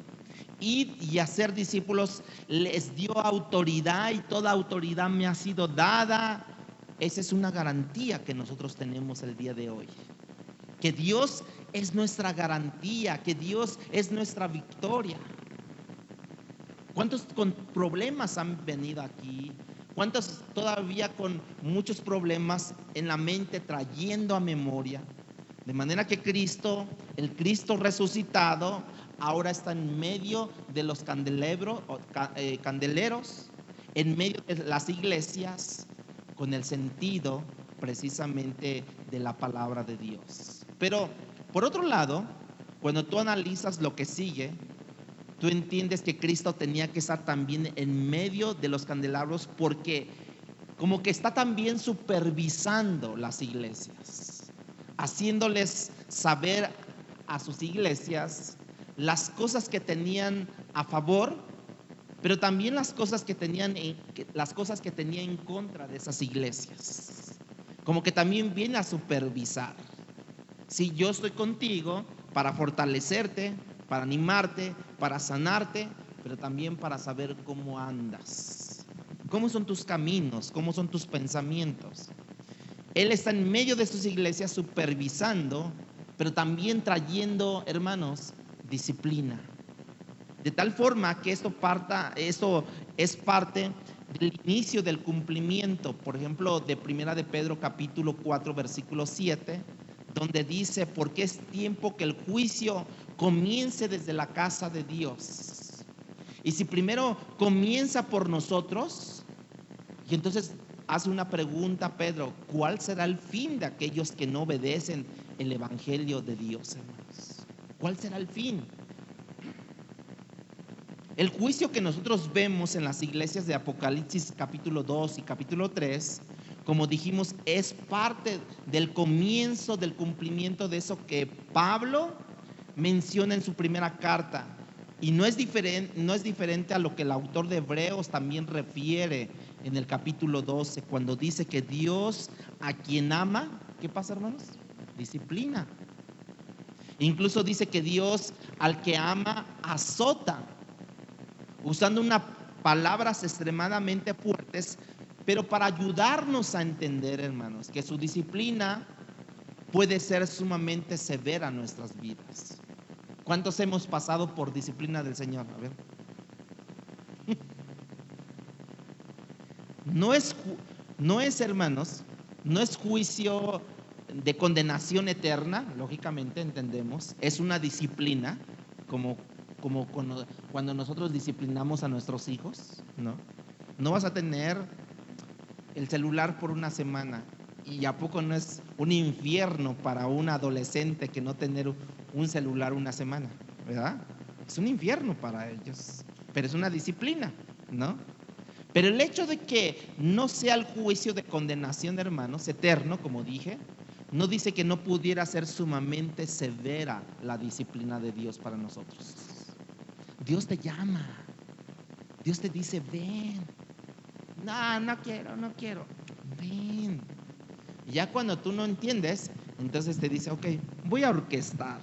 Y hacer discípulos les dio autoridad, y toda autoridad me ha sido dada. Esa es una garantía que nosotros tenemos el día de hoy, que Dios es nuestra garantía, que Dios es nuestra victoria. ¿Cuántos con problemas han venido aquí? ¿Cuántos todavía con muchos problemas en la mente trayendo a memoria? De manera que Cristo, el Cristo resucitado, ahora está en medio de los candeleros, en medio de las iglesias, con el sentido precisamente de la palabra de Dios. Pero por otro lado, cuando tú analizas lo que sigue, tú entiendes que Cristo tenía que estar también en medio de los candelabros, porque como que está también supervisando las iglesias. haciéndoles saber a sus iglesias las cosas que tenían a favor, pero también las cosas que tenía en contra de esas iglesias. Como que también viene a supervisar. Si yo estoy contigo para fortalecerte, para animarte, para sanarte, pero también para saber cómo andas, cómo son tus caminos, cómo son tus pensamientos. Él está en medio de sus iglesias supervisando, pero también trayendo, hermanos, disciplina. De tal forma que esto es parte del inicio del cumplimiento, por ejemplo, de Primera de Pedro capítulo 4, versículo 7, donde dice, porque es tiempo que el juicio comience desde la casa de Dios. Y si primero comienza por nosotros, y entonces hace una pregunta Pedro, ¿cuál será el fin de aquellos que no obedecen el evangelio de Dios, hermanos? ¿Cuál será el fin? El juicio que nosotros vemos en las iglesias de Apocalipsis capítulo 2 y capítulo 3, como dijimos, es parte del comienzo del cumplimiento de eso que Pablo menciona en su primera carta. Y no es diferente a lo que el autor de Hebreos también refiere en el capítulo 12, cuando dice que Dios a quien ama, ¿qué pasa, hermanos? Disciplina. Incluso dice que Dios al que ama azota, usando unas palabras extremadamente fuertes, pero para ayudarnos a entender, hermanos, que su disciplina puede ser sumamente severa en nuestras vidas. ¿Cuántos hemos pasado por disciplina del Señor? A ver. No es, hermanos, no es juicio de condenación eterna, lógicamente entendemos, es una disciplina, como cuando nosotros disciplinamos a nuestros hijos, ¿no? No vas a tener el celular por una semana. ¿Y a poco no es un infierno para un adolescente que no tener un celular una semana? ¿Verdad? Es un infierno para ellos, pero es una disciplina, ¿no? Pero el hecho de que no sea el juicio de condenación, hermanos, eterno, como dije, no dice que no pudiera ser sumamente severa la disciplina de Dios para nosotros. Dios te llama, Dios te dice, ven. No quiero, ven. Y ya cuando tú no entiendes, entonces te dice, ok, voy a orquestar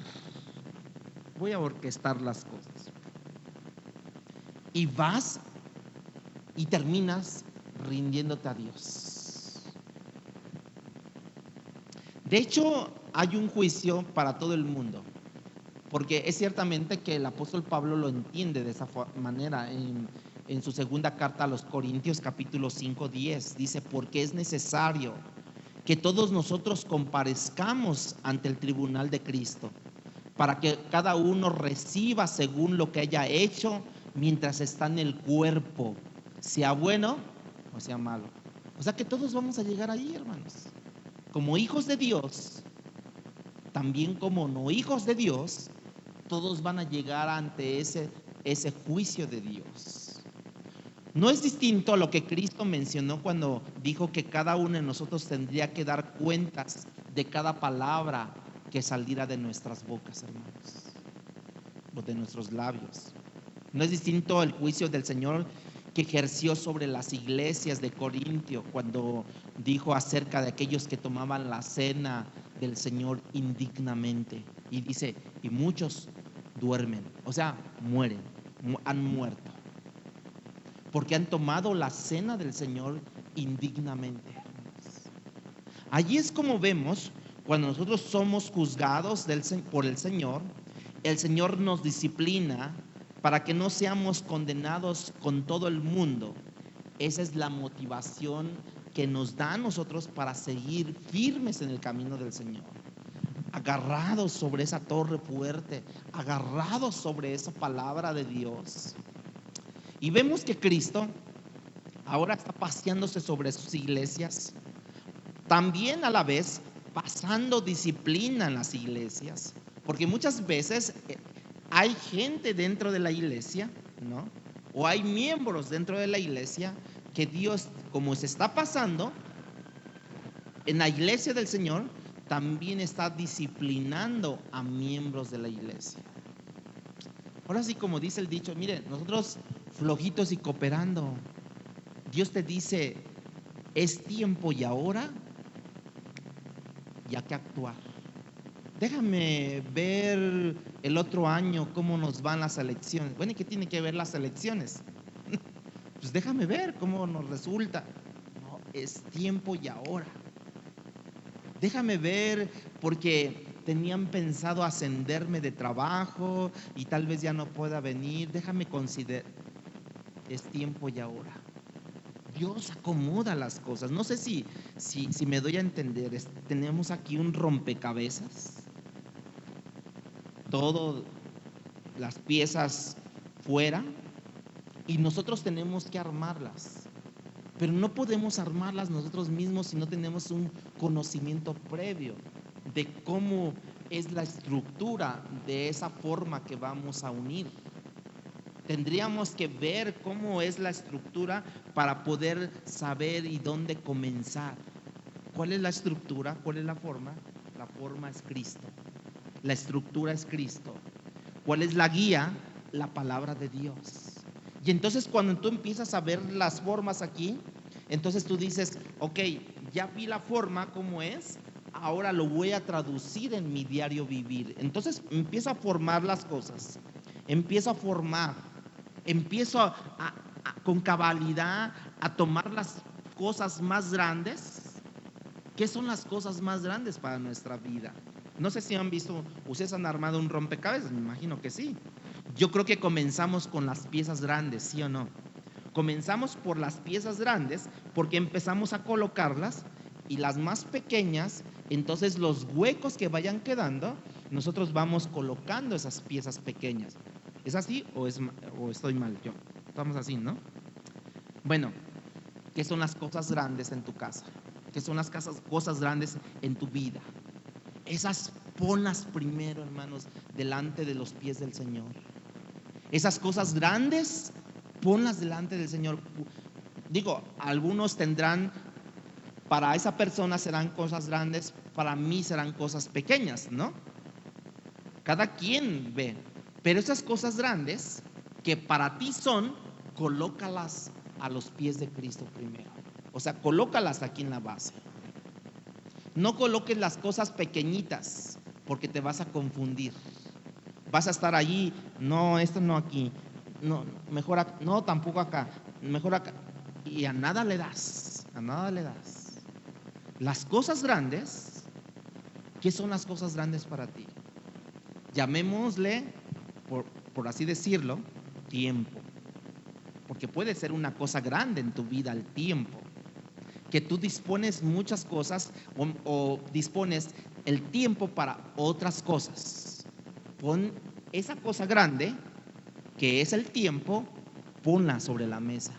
las cosas. Y vas y terminas rindiéndote a Dios. De hecho, hay un juicio para todo el mundo, porque es ciertamente que el apóstol Pablo lo entiende de esa manera en su segunda carta a los Corintios capítulo 5, 10. Dice, porque es necesario que todos nosotros comparezcamos ante el tribunal de Cristo, para que cada uno reciba según lo que haya hecho mientras está en el cuerpo, sea bueno o sea malo. O sea que todos vamos a llegar ahí, hermanos, como hijos de Dios, también como no hijos de Dios, todos van a llegar ante ese juicio de Dios. No es distinto a lo que Cristo mencionó cuando dijo que cada uno de nosotros tendría que dar cuentas de cada palabra que saliera de nuestras bocas, hermanos, o de nuestros labios. No es distinto al juicio del Señor que ejerció sobre las iglesias de Corintio cuando dijo acerca de aquellos que tomaban la cena del Señor indignamente. Y dice, y muchos duermen, o sea, mueren, han muerto, porque han tomado la cena del Señor indignamente. Allí es como vemos, cuando nosotros somos juzgados por el Señor nos disciplina para que no seamos condenados con todo el mundo. Esa es la motivación que nos da a nosotros para seguir firmes en el camino del Señor, agarrados sobre esa torre fuerte, agarrados sobre esa palabra de Dios. Y vemos que Cristo ahora está paseándose sobre sus iglesias, también a la vez pasando disciplina en las iglesias, porque muchas veces hay gente dentro de la iglesia, ¿no? O hay miembros dentro de la iglesia que Dios, como se está pasando en la iglesia del Señor, también está disciplinando a miembros de la iglesia. Ahora sí, como dice el dicho, mire, nosotros flojitos y cooperando. Dios te dice, es tiempo y ahora ya que actuar. Déjame ver el otro año cómo nos van las elecciones. Bueno, ¿y qué tiene que ver las elecciones? Pues déjame ver cómo nos resulta. No, es tiempo y ahora. Déjame ver porque tenían pensado ascenderme de trabajo y tal vez ya no pueda venir. Déjame considerar. Es tiempo y ahora. Dios acomoda las cosas. No sé si me doy a entender. Tenemos aquí un rompecabezas. Todas las piezas fuera y nosotros tenemos que armarlas. Pero no podemos armarlas nosotros mismos si no tenemos un conocimiento previo de cómo es la estructura de esa forma que vamos a unir. Tendríamos que ver cómo es la estructura para poder saber y dónde comenzar. ¿Cuál es la estructura? ¿Cuál es la forma? La forma es Cristo. La estructura es Cristo. ¿Cuál es la guía? La palabra de Dios. Y entonces cuando tú empiezas a ver las formas aquí, entonces tú dices, ok, ya vi la forma como es, ahora lo voy a traducir en mi diario vivir. Entonces empiezo a formar las cosas, empiezo a formar, empiezo con cabalidad a tomar las cosas más grandes. ¿Qué son las cosas más grandes para nuestra vida? No sé si han visto, ustedes han armado un rompecabezas, me imagino que sí. Yo creo que comenzamos con las piezas grandes, ¿sí o no? Comenzamos por las piezas grandes porque empezamos a colocarlas y las más pequeñas, entonces los huecos que vayan quedando, nosotros vamos colocando esas piezas pequeñas. ¿Es así o estoy mal yo? Estamos así, ¿no? Bueno, ¿qué son las cosas grandes en tu casa? ¿Qué son las cosas grandes en tu vida? Esas ponlas primero, hermanos, delante de los pies del Señor. Esas cosas grandes, ponlas delante del Señor. Digo, algunos tendrán, para esa persona serán cosas grandes, para mí serán cosas pequeñas, ¿no? Cada quien ve. Pero esas cosas grandes que para ti son, colócalas a los pies de Cristo primero. O sea, colócalas aquí en la base. No coloques las cosas pequeñitas porque te vas a confundir. Vas a estar allí, no, esto no aquí, no, mejor acá, no, tampoco acá, mejor acá. Y a nada le das, a nada le das. Las cosas grandes, ¿qué son las cosas grandes para ti? Llamémosle, por así decirlo, tiempo. Porque puede ser una cosa grande en tu vida el tiempo. Que tú dispones muchas cosas o dispones el tiempo para otras cosas. Pon esa cosa grande, que es el tiempo, ponla sobre la mesa.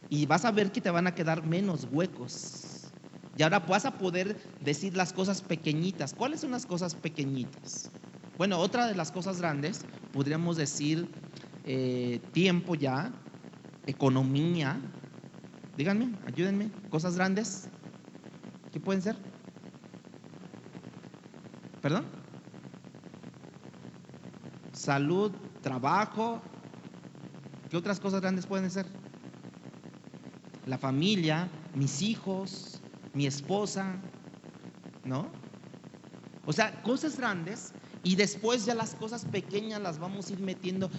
Y vas a ver que te van a quedar menos huecos. Y ahora vas a poder decir las cosas pequeñitas. ¿Cuáles son las cosas pequeñitas? Bueno, otra de las cosas grandes, podríamos decir tiempo ya, economía. Díganme, ayúdenme, cosas grandes. ¿Qué pueden ser? ¿Perdón? Salud, trabajo. ¿Qué otras cosas grandes pueden ser? La familia, mis hijos, mi esposa, ¿no? O sea, cosas grandes y después ya las cosas pequeñas las vamos a ir metiendo.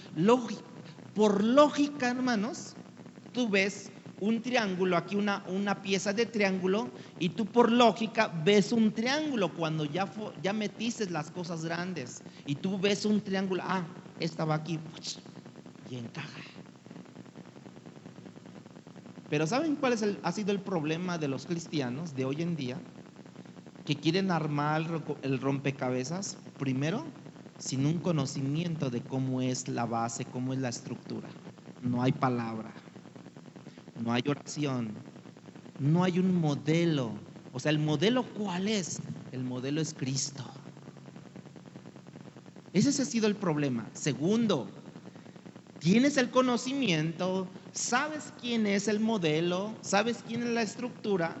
Por lógica, hermanos, tú ves un triángulo, aquí una pieza de triángulo, y tú por lógica ves un triángulo cuando ya metiste las cosas grandes y tú ves un triángulo, esta va aquí y encaja. Pero ¿saben cuál ha sido el problema de los cristianos de hoy en día? Que quieren armar el rompecabezas primero sin un conocimiento de cómo es la base, cómo es la estructura. No hay palabra, no hay oración, no hay un modelo. O sea, ¿el modelo cuál es? El modelo es Cristo. Ese ha sido el problema. Segundo, tienes el conocimiento, sabes quién es el modelo, sabes quién es la estructura,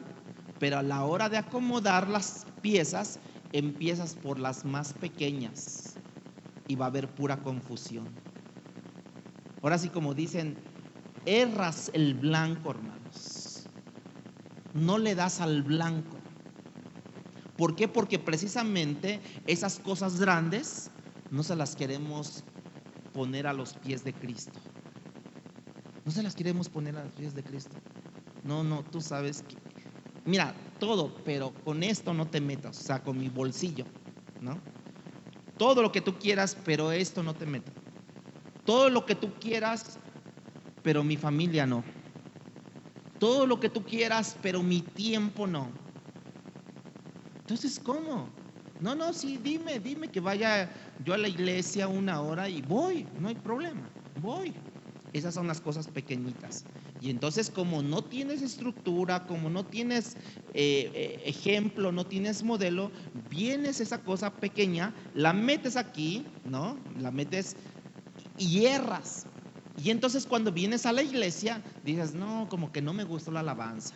pero a la hora de acomodar las piezas, empiezas por las más pequeñas y va a haber pura confusión. Ahora sí, como dicen, erras el blanco, hermanos. No le das al blanco. ¿Por qué? Porque precisamente esas cosas grandes no se las queremos poner a los pies de Cristo. No se las queremos poner a los pies de Cristo. No, tú sabes que, mira, todo, pero con esto no te metas, o sea, con mi bolsillo, ¿no? Todo lo que tú quieras, pero esto no te metas. Todo lo que tú quieras, pero mi familia no. Todo lo que tú quieras, pero mi tiempo no. Entonces, ¿cómo? No, sí, dime que vaya yo a la iglesia 1 hora y voy, no hay problema, voy. Esas son las cosas pequeñitas. Y entonces, como no tienes estructura, como no tienes ejemplo, no tienes modelo, vienes esa cosa pequeña, la metes aquí, ¿no? La metes y erras. Y entonces cuando vienes a la iglesia, dices, no, como que no me gustó la alabanza,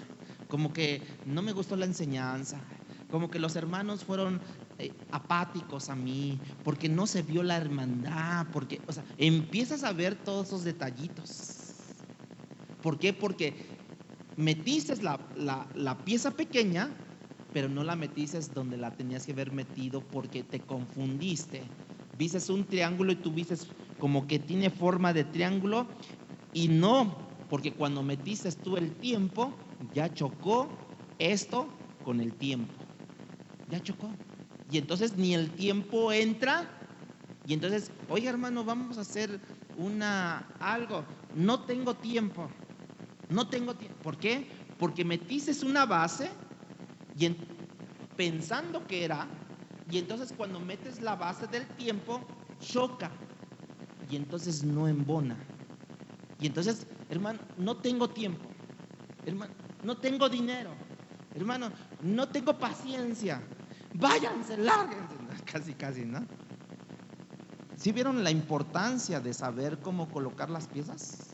como que no me gustó la enseñanza, como que los hermanos fueron apáticos a mí, porque no se vio la hermandad, porque, o sea, empiezas a ver todos esos detallitos. ¿Por qué? Porque metiste la pieza pequeña, pero no la metiste donde la tenías que haber metido porque te confundiste. Viste un triángulo y tú viste como que tiene forma de triángulo y no, porque cuando metiste tú el tiempo, ya chocó esto con el tiempo. Ya chocó. Y entonces ni el tiempo entra. Y entonces, oye hermano, vamos a hacer algo. No tengo tiempo. No tengo tiempo. ¿Por qué? Porque metiste una base y pensando que era, y entonces cuando metes la base del tiempo, choca. Y entonces no embona. Y entonces, hermano, no tengo tiempo. Hermano, no tengo dinero. Hermano, no tengo paciencia. Váyanse, lárguense. Casi, ¿no? ¿Sí vieron la importancia de saber cómo colocar las piezas?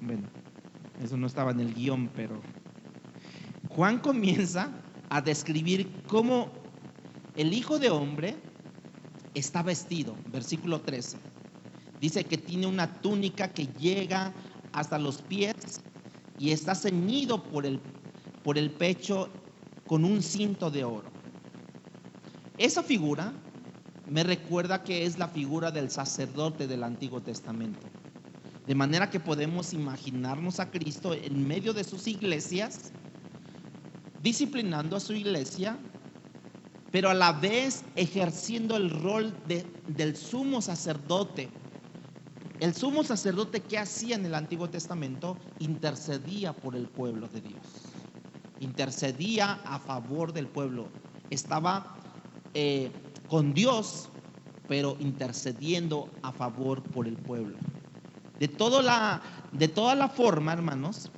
Bueno, eso no estaba en el guión, pero Juan comienza a describir cómo el Hijo de Hombre está vestido. Versículo 13. Dice que tiene una túnica que llega hasta los pies y está ceñido por el pecho con un cinto de oro. Esa figura me recuerda que es la figura del sacerdote del Antiguo Testamento. De manera que podemos imaginarnos a Cristo en medio de sus iglesias, disciplinando a su iglesia, pero a la vez ejerciendo el rol del sumo sacerdote. El sumo sacerdote, ¿qué hacía en el Antiguo Testamento? Intercedía por el pueblo de Dios. Intercedía a favor del pueblo. Estaba con Dios, pero intercediendo a favor por el pueblo. De toda la forma, hermanos,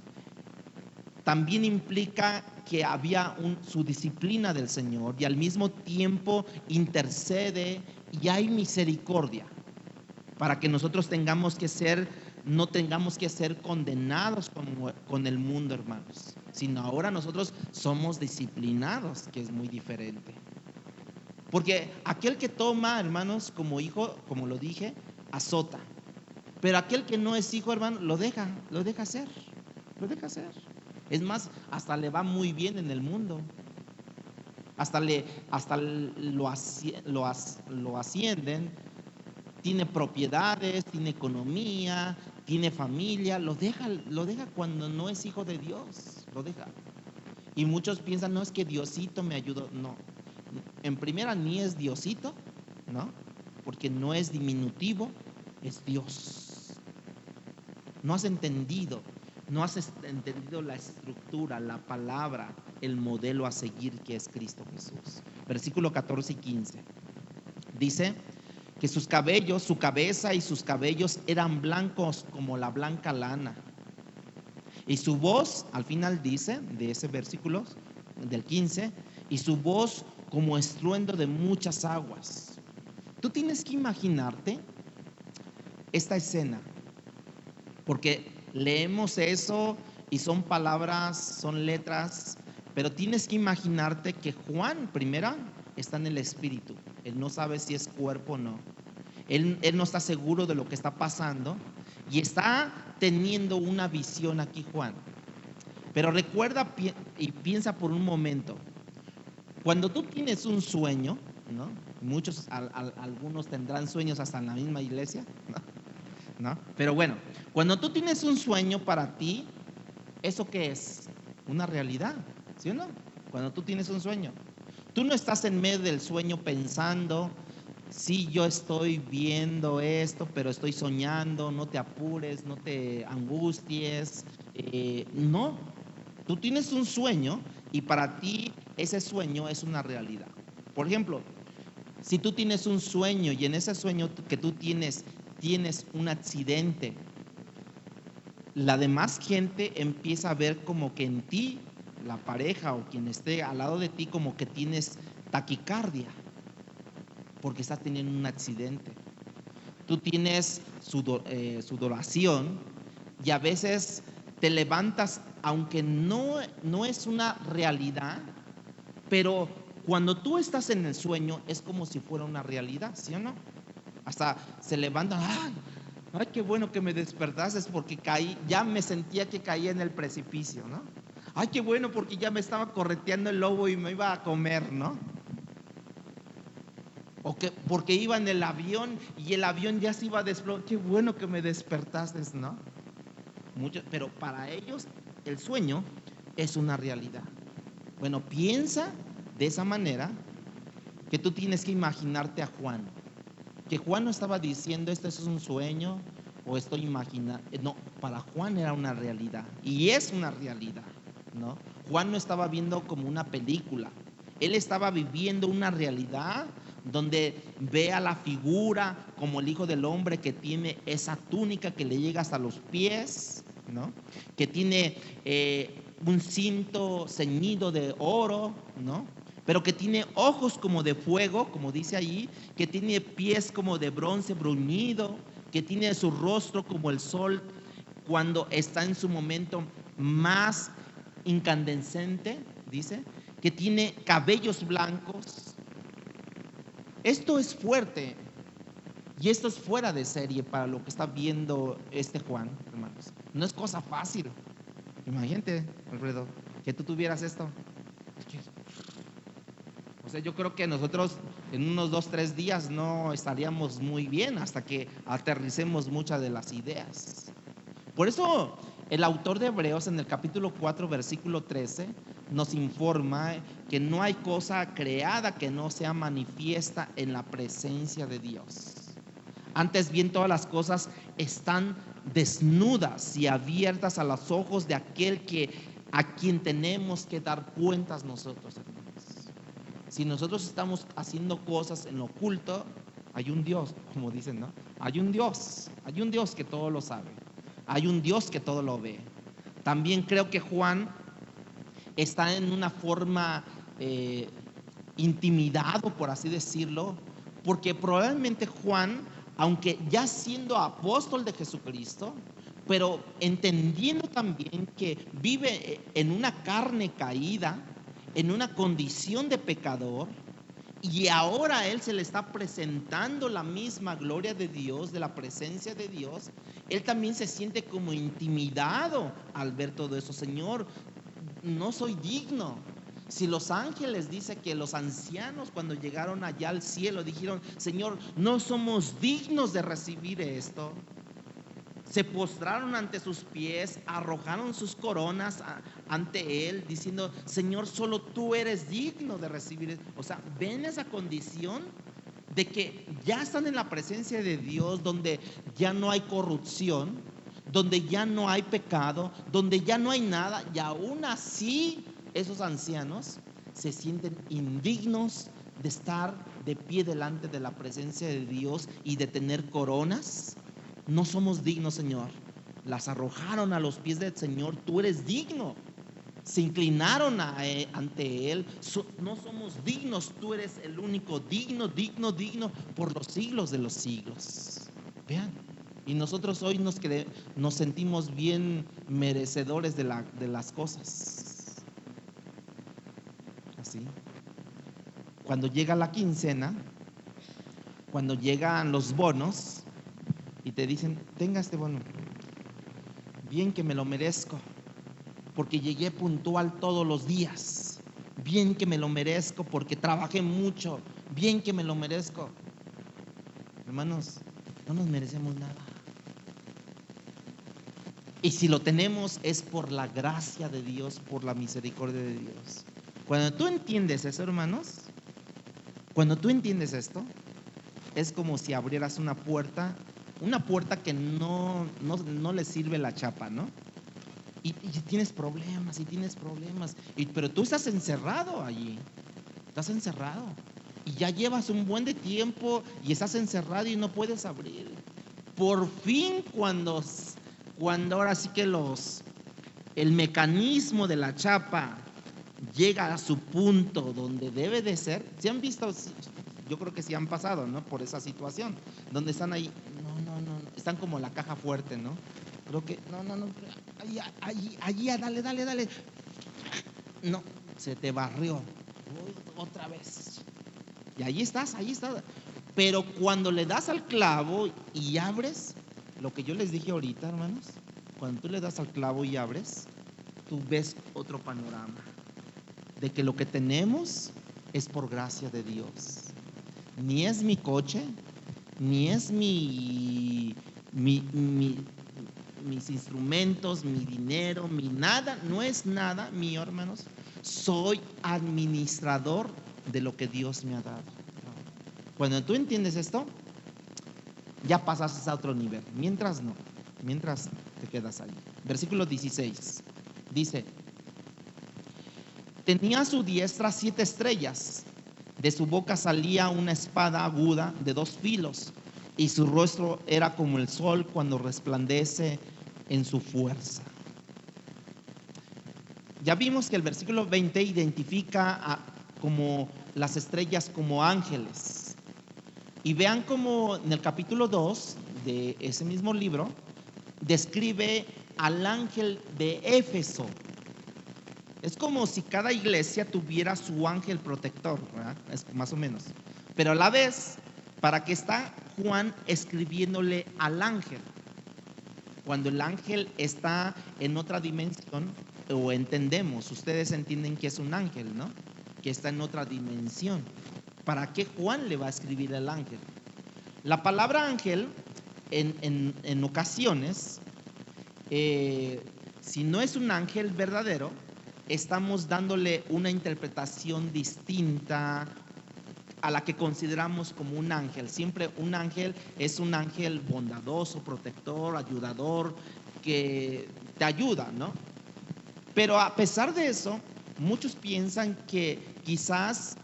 también implica que había su disciplina del Señor y al mismo tiempo intercede y hay misericordia para que nosotros no tengamos que ser condenados con el mundo, hermanos, sino ahora nosotros somos disciplinados, que es muy diferente. Porque aquel que toma, hermanos, como hijo, como lo dije, azota. Pero aquel que no es hijo, hermano, lo deja hacer. Es más, hasta le va muy bien en el mundo. Hasta lo ascienden. Tiene propiedades, tiene economía, tiene familia. Lo deja cuando no es hijo de Dios. Lo deja. Y muchos piensan, no, es que Diosito me ayudó. No. En primera, ni es Diosito, ¿no? Porque no es diminutivo, es Dios. No has entendido la estructura, la palabra, el modelo a seguir que es Cristo Jesús. Versículo 14 y 15. Dice que sus cabellos, su cabeza y sus cabellos eran blancos como la blanca lana. Y su voz, al final dice, de ese versículo, del 15, y su voz como estruendo de muchas aguas. Tú tienes que imaginarte esta escena. Porque leemos eso y son palabras, son letras Pero tienes que imaginarte que Juan, primero, está en el espíritu. Él no sabe si es cuerpo o no. Él no está seguro de lo que está pasando y está teniendo una visión aquí, Juan. Pero recuerda y piensa por un momento, cuando tú tienes un sueño, ¿no? Muchos, algunos tendrán sueños hasta en la misma iglesia, ¿no? Pero bueno, cuando tú tienes un sueño para ti, ¿eso qué es? Una realidad, ¿sí o no? Cuando tú tienes un sueño, tú no estás en medio del sueño pensando, sí, yo estoy viendo esto, pero estoy soñando, no te apures, no te angusties. No, tú tienes un sueño y para ti ese sueño es una realidad. Por ejemplo, si tú tienes un sueño y en ese sueño que tú tienes un accidente, la demás gente empieza a ver como que en ti, la pareja o quien esté al lado de ti, como que tienes taquicardia porque estás teniendo un accidente. Tú tienes sudoración y a veces te levantas, aunque no es una realidad, pero cuando tú estás en el sueño es como si fuera una realidad, ¿sí o no? Hasta se levantan, ay, qué bueno que me despertaste porque caí, ya me sentía que caía en el precipicio, ¿no? Ay, qué bueno porque ya me estaba correteando el lobo y me iba a comer, ¿no? O que porque iba en el avión y el avión ya se iba a desplomar. Qué bueno que me despertaste, ¿no? Pero para ellos el sueño es una realidad. Bueno, piensa de esa manera que tú tienes que imaginarte a Juan. Que Juan no estaba diciendo esto es un sueño o estoy imaginando. No, para Juan era una realidad y es una realidad, ¿no? Juan no estaba viendo como una película. Él estaba viviendo una realidad donde ve a la figura como el Hijo del Hombre que tiene esa túnica que le llega hasta los pies, ¿no? Que tiene un cinto ceñido de oro, ¿no? Pero que tiene ojos como de fuego, como dice ahí, que tiene pies como de bronce bruñido, que tiene su rostro como el sol cuando está en su momento más incandescente, dice, que tiene cabellos blancos. Esto es fuerte y esto es fuera de serie para lo que está viendo este Juan, hermanos. No es cosa fácil. Imagínate, Alfredo, que tú tuvieras esto. O sea, yo creo que nosotros en unos 2, 3 días no estaríamos muy bien hasta que aterricemos muchas de las ideas. Por eso el autor de Hebreos en el capítulo 4, versículo 13, nos informa que no hay cosa creada que no sea manifiesta en la presencia de Dios. Antes bien, todas las cosas están desnudas y abiertas a los ojos de aquel a quien tenemos que dar cuentas nosotros, hermanos. Si nosotros estamos haciendo cosas en lo oculto, hay un Dios, como dicen, ¿no? Hay un Dios que todo lo sabe. Hay un Dios que todo lo ve. También creo que Juan está en una forma intimidado, por así decirlo, porque probablemente Juan, aunque ya siendo apóstol de Jesucristo, pero entendiendo también que vive en una carne caída, en una condición de pecador, y ahora a él se le está presentando la misma gloria de Dios, de la presencia de Dios. Él también se siente como intimidado al ver todo eso. Señor, no soy digno. Si los ángeles dice que los ancianos cuando llegaron allá al cielo dijeron, Señor, no somos dignos de recibir esto. Se postraron ante sus pies, arrojaron sus coronas ante él, diciendo, Señor, solo tú eres digno de recibir esto. O sea, ven esa condición de que ya están en la presencia de Dios, donde ya no hay corrupción, donde ya no hay pecado, donde ya no hay nada, y aún así esos ancianos se sienten indignos de estar de pie delante de la presencia de Dios y de tener coronas. No somos dignos, Señor. Las arrojaron a los pies del Señor. Tú eres digno. Se inclinaron ante Él. No somos dignos. Tú eres el único digno por los siglos de los siglos. Vean. Y nosotros hoy nos sentimos bien merecedores de las cosas. así. Cuando llega la quincena, cuando llegan los bonos y te dicen, tenga este bono, bien que me lo merezco, porque llegué puntual todos los días, bien que me lo merezco, porque trabajé mucho, bien que me lo merezco. Hermanos, no nos merecemos nada. Y si lo tenemos es por la gracia de Dios, por la misericordia de Dios. Cuando tú entiendes eso, hermanos, cuando tú entiendes esto, es como si abrieras una puerta que no le sirve la chapa, ¿no? Y tienes problemas, pero tú estás encerrado allí, estás encerrado. Y ya llevas un buen de tiempo y estás encerrado y no puedes abrir. Por fin cuando ahora sí que el mecanismo de la chapa llega a su punto donde debe de ser. ¿Se han visto? Yo creo que sí han pasado, ¿no? Por esa situación, donde están ahí, no, están como la caja fuerte, ¿no? Creo que, no, allí, dale. No, se te barrió. Otra vez. Y ahí estás. Pero cuando le das al clavo y abres, lo que yo les dije ahorita, hermanos, cuando tú le das al clavo y abres, tú ves otro panorama de que lo que tenemos es por gracia de Dios. Ni es mi coche, ni es mis instrumentos, mi dinero, mi nada, no es nada mío, hermanos. Soy administrador de lo que Dios me ha dado. Cuando tú entiendes esto, ya pasas a otro nivel. Mientras no, mientras te quedas ahí. Versículo 16 dice: tenía a su diestra 7 estrellas, de su boca salía una espada aguda de 2 filos, y su rostro era como el sol cuando resplandece en su fuerza. Ya vimos que el versículo 20 identifica como las estrellas como ángeles. Y vean cómo en el capítulo 2 de ese mismo libro describe al ángel de Éfeso. Es como si cada iglesia tuviera su ángel protector, ¿verdad? Es más o menos. Pero a la vez, ¿para qué está Juan escribiéndole al ángel? Cuando el ángel está en otra dimensión, o entendemos, ustedes entienden que es un ángel, ¿no? Que está en otra dimensión. ¿Para qué Juan le va a escribir al ángel? La palabra ángel, en ocasiones, si no es un ángel verdadero, estamos dándole una interpretación distinta a la que consideramos como un ángel. Siempre un ángel es un ángel bondadoso, protector, ayudador, que te ayuda, ¿no? Pero a pesar de eso, muchos piensan que quizás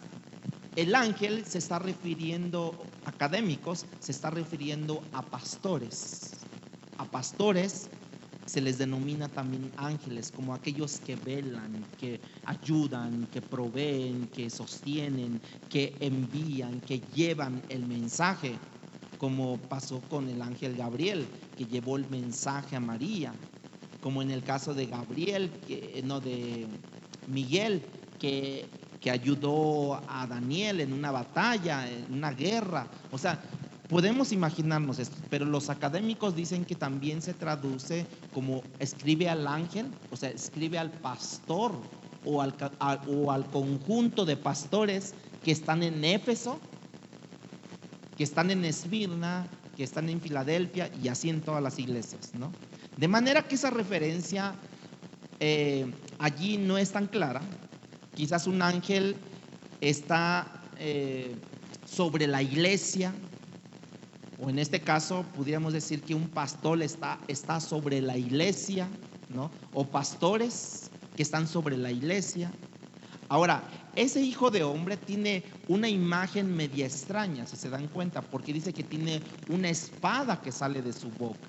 el ángel se está refiriendo, académicos, se está refiriendo a pastores. A pastores se les denomina también ángeles, como aquellos que velan, que ayudan, que proveen, que sostienen, que envían, que llevan el mensaje, como pasó con el ángel Gabriel, que llevó el mensaje a María, como en el caso de Gabriel, de Miguel, que ayudó a Daniel en una batalla, en una guerra. O sea, podemos imaginarnos esto, pero los académicos dicen que también se traduce como escribe al ángel, o sea, escribe al pastor o al conjunto de pastores que están en Éfeso, que están en Esmirna, que están en Filadelfia y así en todas las iglesias, ¿no? De manera que esa referencia allí no es tan clara. Quizás un ángel está sobre la iglesia, o en este caso pudiéramos decir que un pastor está sobre la iglesia, ¿no? O pastores que están sobre la iglesia. Ahora, ese hijo de hombre tiene una imagen media extraña, si se dan cuenta, porque dice que tiene una espada que sale de su boca.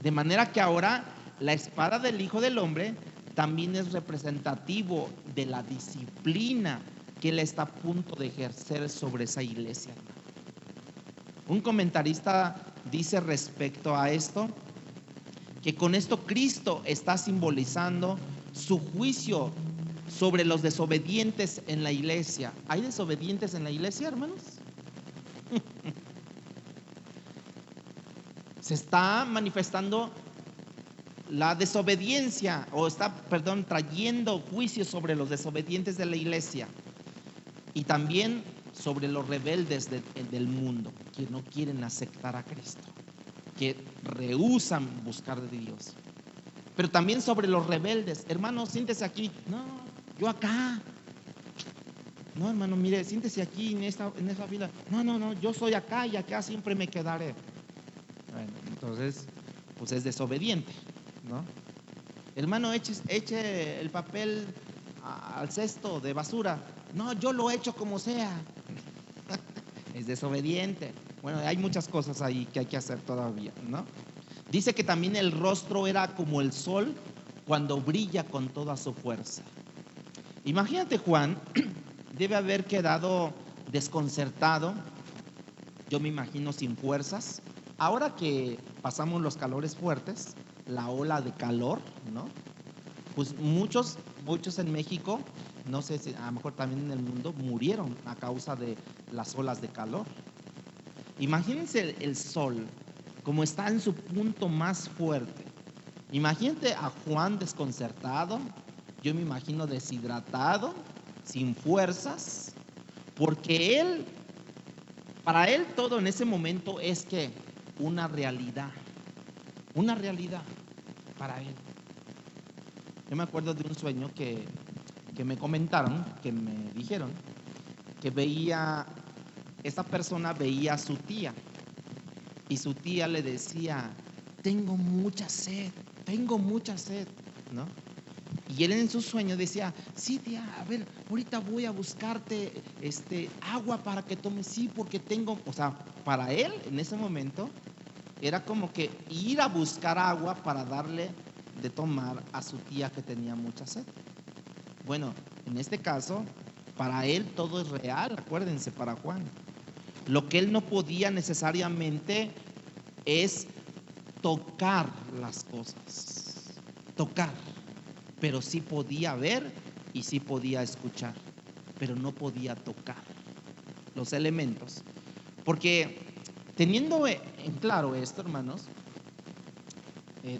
De manera que ahora la espada del hijo del hombre también es representativo de la disciplina que él está a punto de ejercer sobre esa iglesia. Un comentarista dice respecto a esto que con esto Cristo está simbolizando su juicio sobre los desobedientes en la iglesia. ¿Hay desobedientes en la iglesia, hermanos? Se está manifestando la desobediencia, o está, perdón, trayendo juicios sobre los desobedientes de la iglesia y también sobre los rebeldes del mundo, que no quieren aceptar a Cristo, que rehúsan buscar de Dios. Pero también sobre los rebeldes. Hermano, siéntese aquí. No, yo acá. No, hermano, mire, siéntese aquí en esa fila. No, yo soy acá y acá siempre me quedaré. Bueno, entonces, pues es desobediente, ¿no? Hermano, eche el papel al cesto de basura. No, yo lo echo como sea. Es desobediente. Bueno, hay muchas cosas ahí que hay que hacer todavía, ¿no? Dice que también el rostro era como el sol cuando brilla con toda su fuerza. Imagínate, Juan debe haber quedado desconcertado, yo me imagino sin fuerzas. Ahora que pasamos los calores fuertes, la ola de calor, ¿no? Pues muchos en México, no sé si a lo mejor también en el mundo, murieron a causa de las olas de calor. Imagínense el sol como está en su punto más fuerte. Imagínate a Juan desconcertado, yo me imagino deshidratado, sin fuerzas, porque para él todo en ese momento es que una realidad para él. Yo me acuerdo de un sueño que me comentaron, que me dijeron, que esa persona veía a su tía, y su tía le decía, tengo mucha sed, ¿no? Y él en su sueño decía, sí, tía, a ver, ahorita voy a buscarte agua para que tomes, sí, porque tengo, o sea, para él en ese momento era como que ir a buscar agua para darle de tomar a su tía que tenía mucha sed. Bueno, en este caso, para él todo es real, acuérdense, para Juan. Lo que él no podía necesariamente es tocar las cosas, pero sí podía ver y sí podía escuchar, pero no podía tocar los elementos. Porque teniendo en claro esto, hermanos,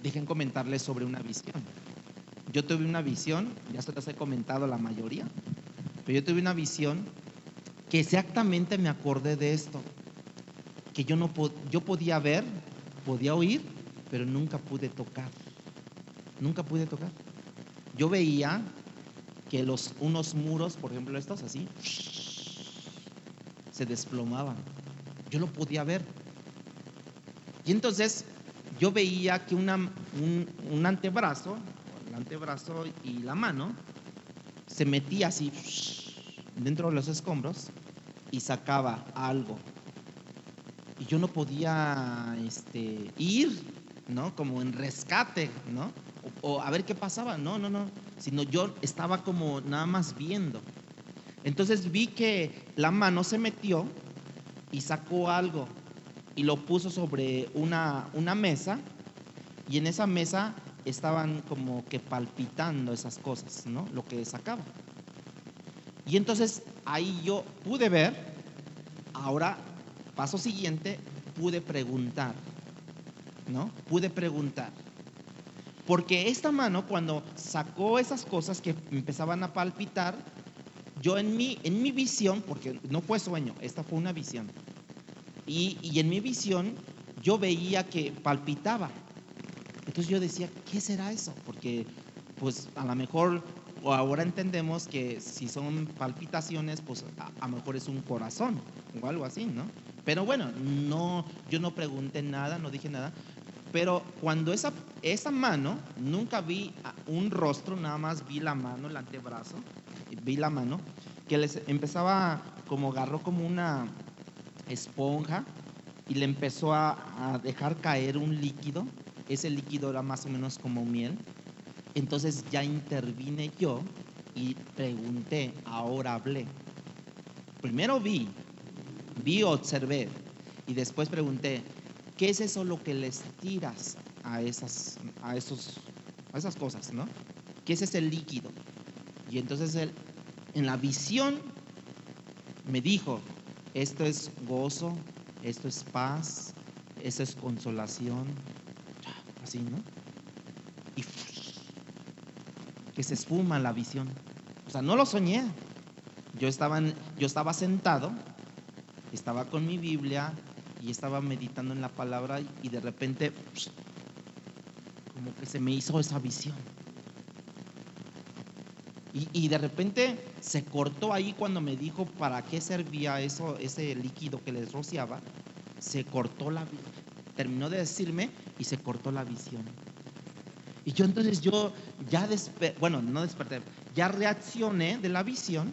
dejen comentarles sobre una visión. Yo tuve una visión, ya se las he comentado la mayoría, pero yo tuve una visión que exactamente me acordé de esto, que yo podía ver, podía oír, pero nunca pude tocar. Yo veía que unos muros, por ejemplo estos así, se desplomaban. Yo lo podía ver. Y entonces yo veía que un antebrazo, el antebrazo y la mano, se metía así dentro de los escombros y sacaba algo. Y yo no podía ir, ¿no? Como en rescate, ¿no? O a ver qué pasaba. No. Sino yo estaba como nada más viendo. Entonces vi que la mano se metió y sacó algo y lo puso sobre una mesa, y en esa mesa estaban como que palpitando esas cosas, ¿no? Lo que sacaba. Y entonces ahí yo pude ver. Ahora, paso siguiente, pude preguntar, ¿no? Porque esta mano, cuando sacó esas cosas que empezaban a palpitar, yo en mi visión, porque no fue sueño, esta fue una visión, y en mi visión yo veía que palpitaba. Entonces yo decía, ¿qué será eso? Porque pues a lo mejor, o ahora entendemos que si son palpitaciones, pues a lo mejor es un corazón o algo así, ¿no? Pero bueno, yo no pregunté nada, no dije nada. Pero cuando esa mano, nunca vi un rostro, nada más vi la mano, el antebrazo, vi la mano, que les empezaba agarró como una esponja y le empezó a dejar caer un líquido. Ese líquido era más o menos como miel. Entonces ya intervine yo y pregunté, ahora hablé. Primero vi, observé, y después pregunté, ¿qué es eso lo que les tiras a esas cosas, ¿no? ¿Qué es ese líquido? Y entonces él, en la visión, me dijo, esto es gozo, esto es paz, esto es consolación, así, ¿no? Y que se esfuma la visión. O sea, no lo soñé. Yo estaba sentado, estaba con mi Biblia y estaba meditando en la palabra y de repente como que se me hizo esa visión. Y de repente se cortó ahí cuando me dijo para qué servía eso, ese líquido que les rociaba. Se cortó terminó de decirme y se cortó la visión. Y yo entonces ya no desperté, ya reaccioné de la visión.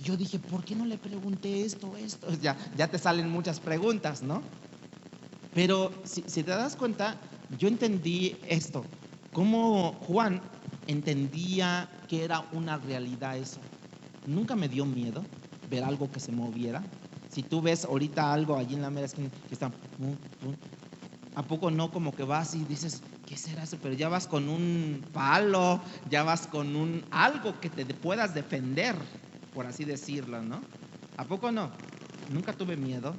Y yo dije, ¿por qué no le pregunté esto? Ya te salen muchas preguntas, ¿no? Pero si te das cuenta, yo entendí esto, cómo Juan entendía que era una realidad eso. Nunca me dio miedo ver algo que se moviera. Si tú ves ahorita algo allí en la mera esquina que está, ¿a poco no como que vas y dices, ¿qué será eso? Pero ya vas con un palo, ya vas con algo que te puedas defender, por así decirlo, ¿no? ¿A poco no? Nunca tuve miedo.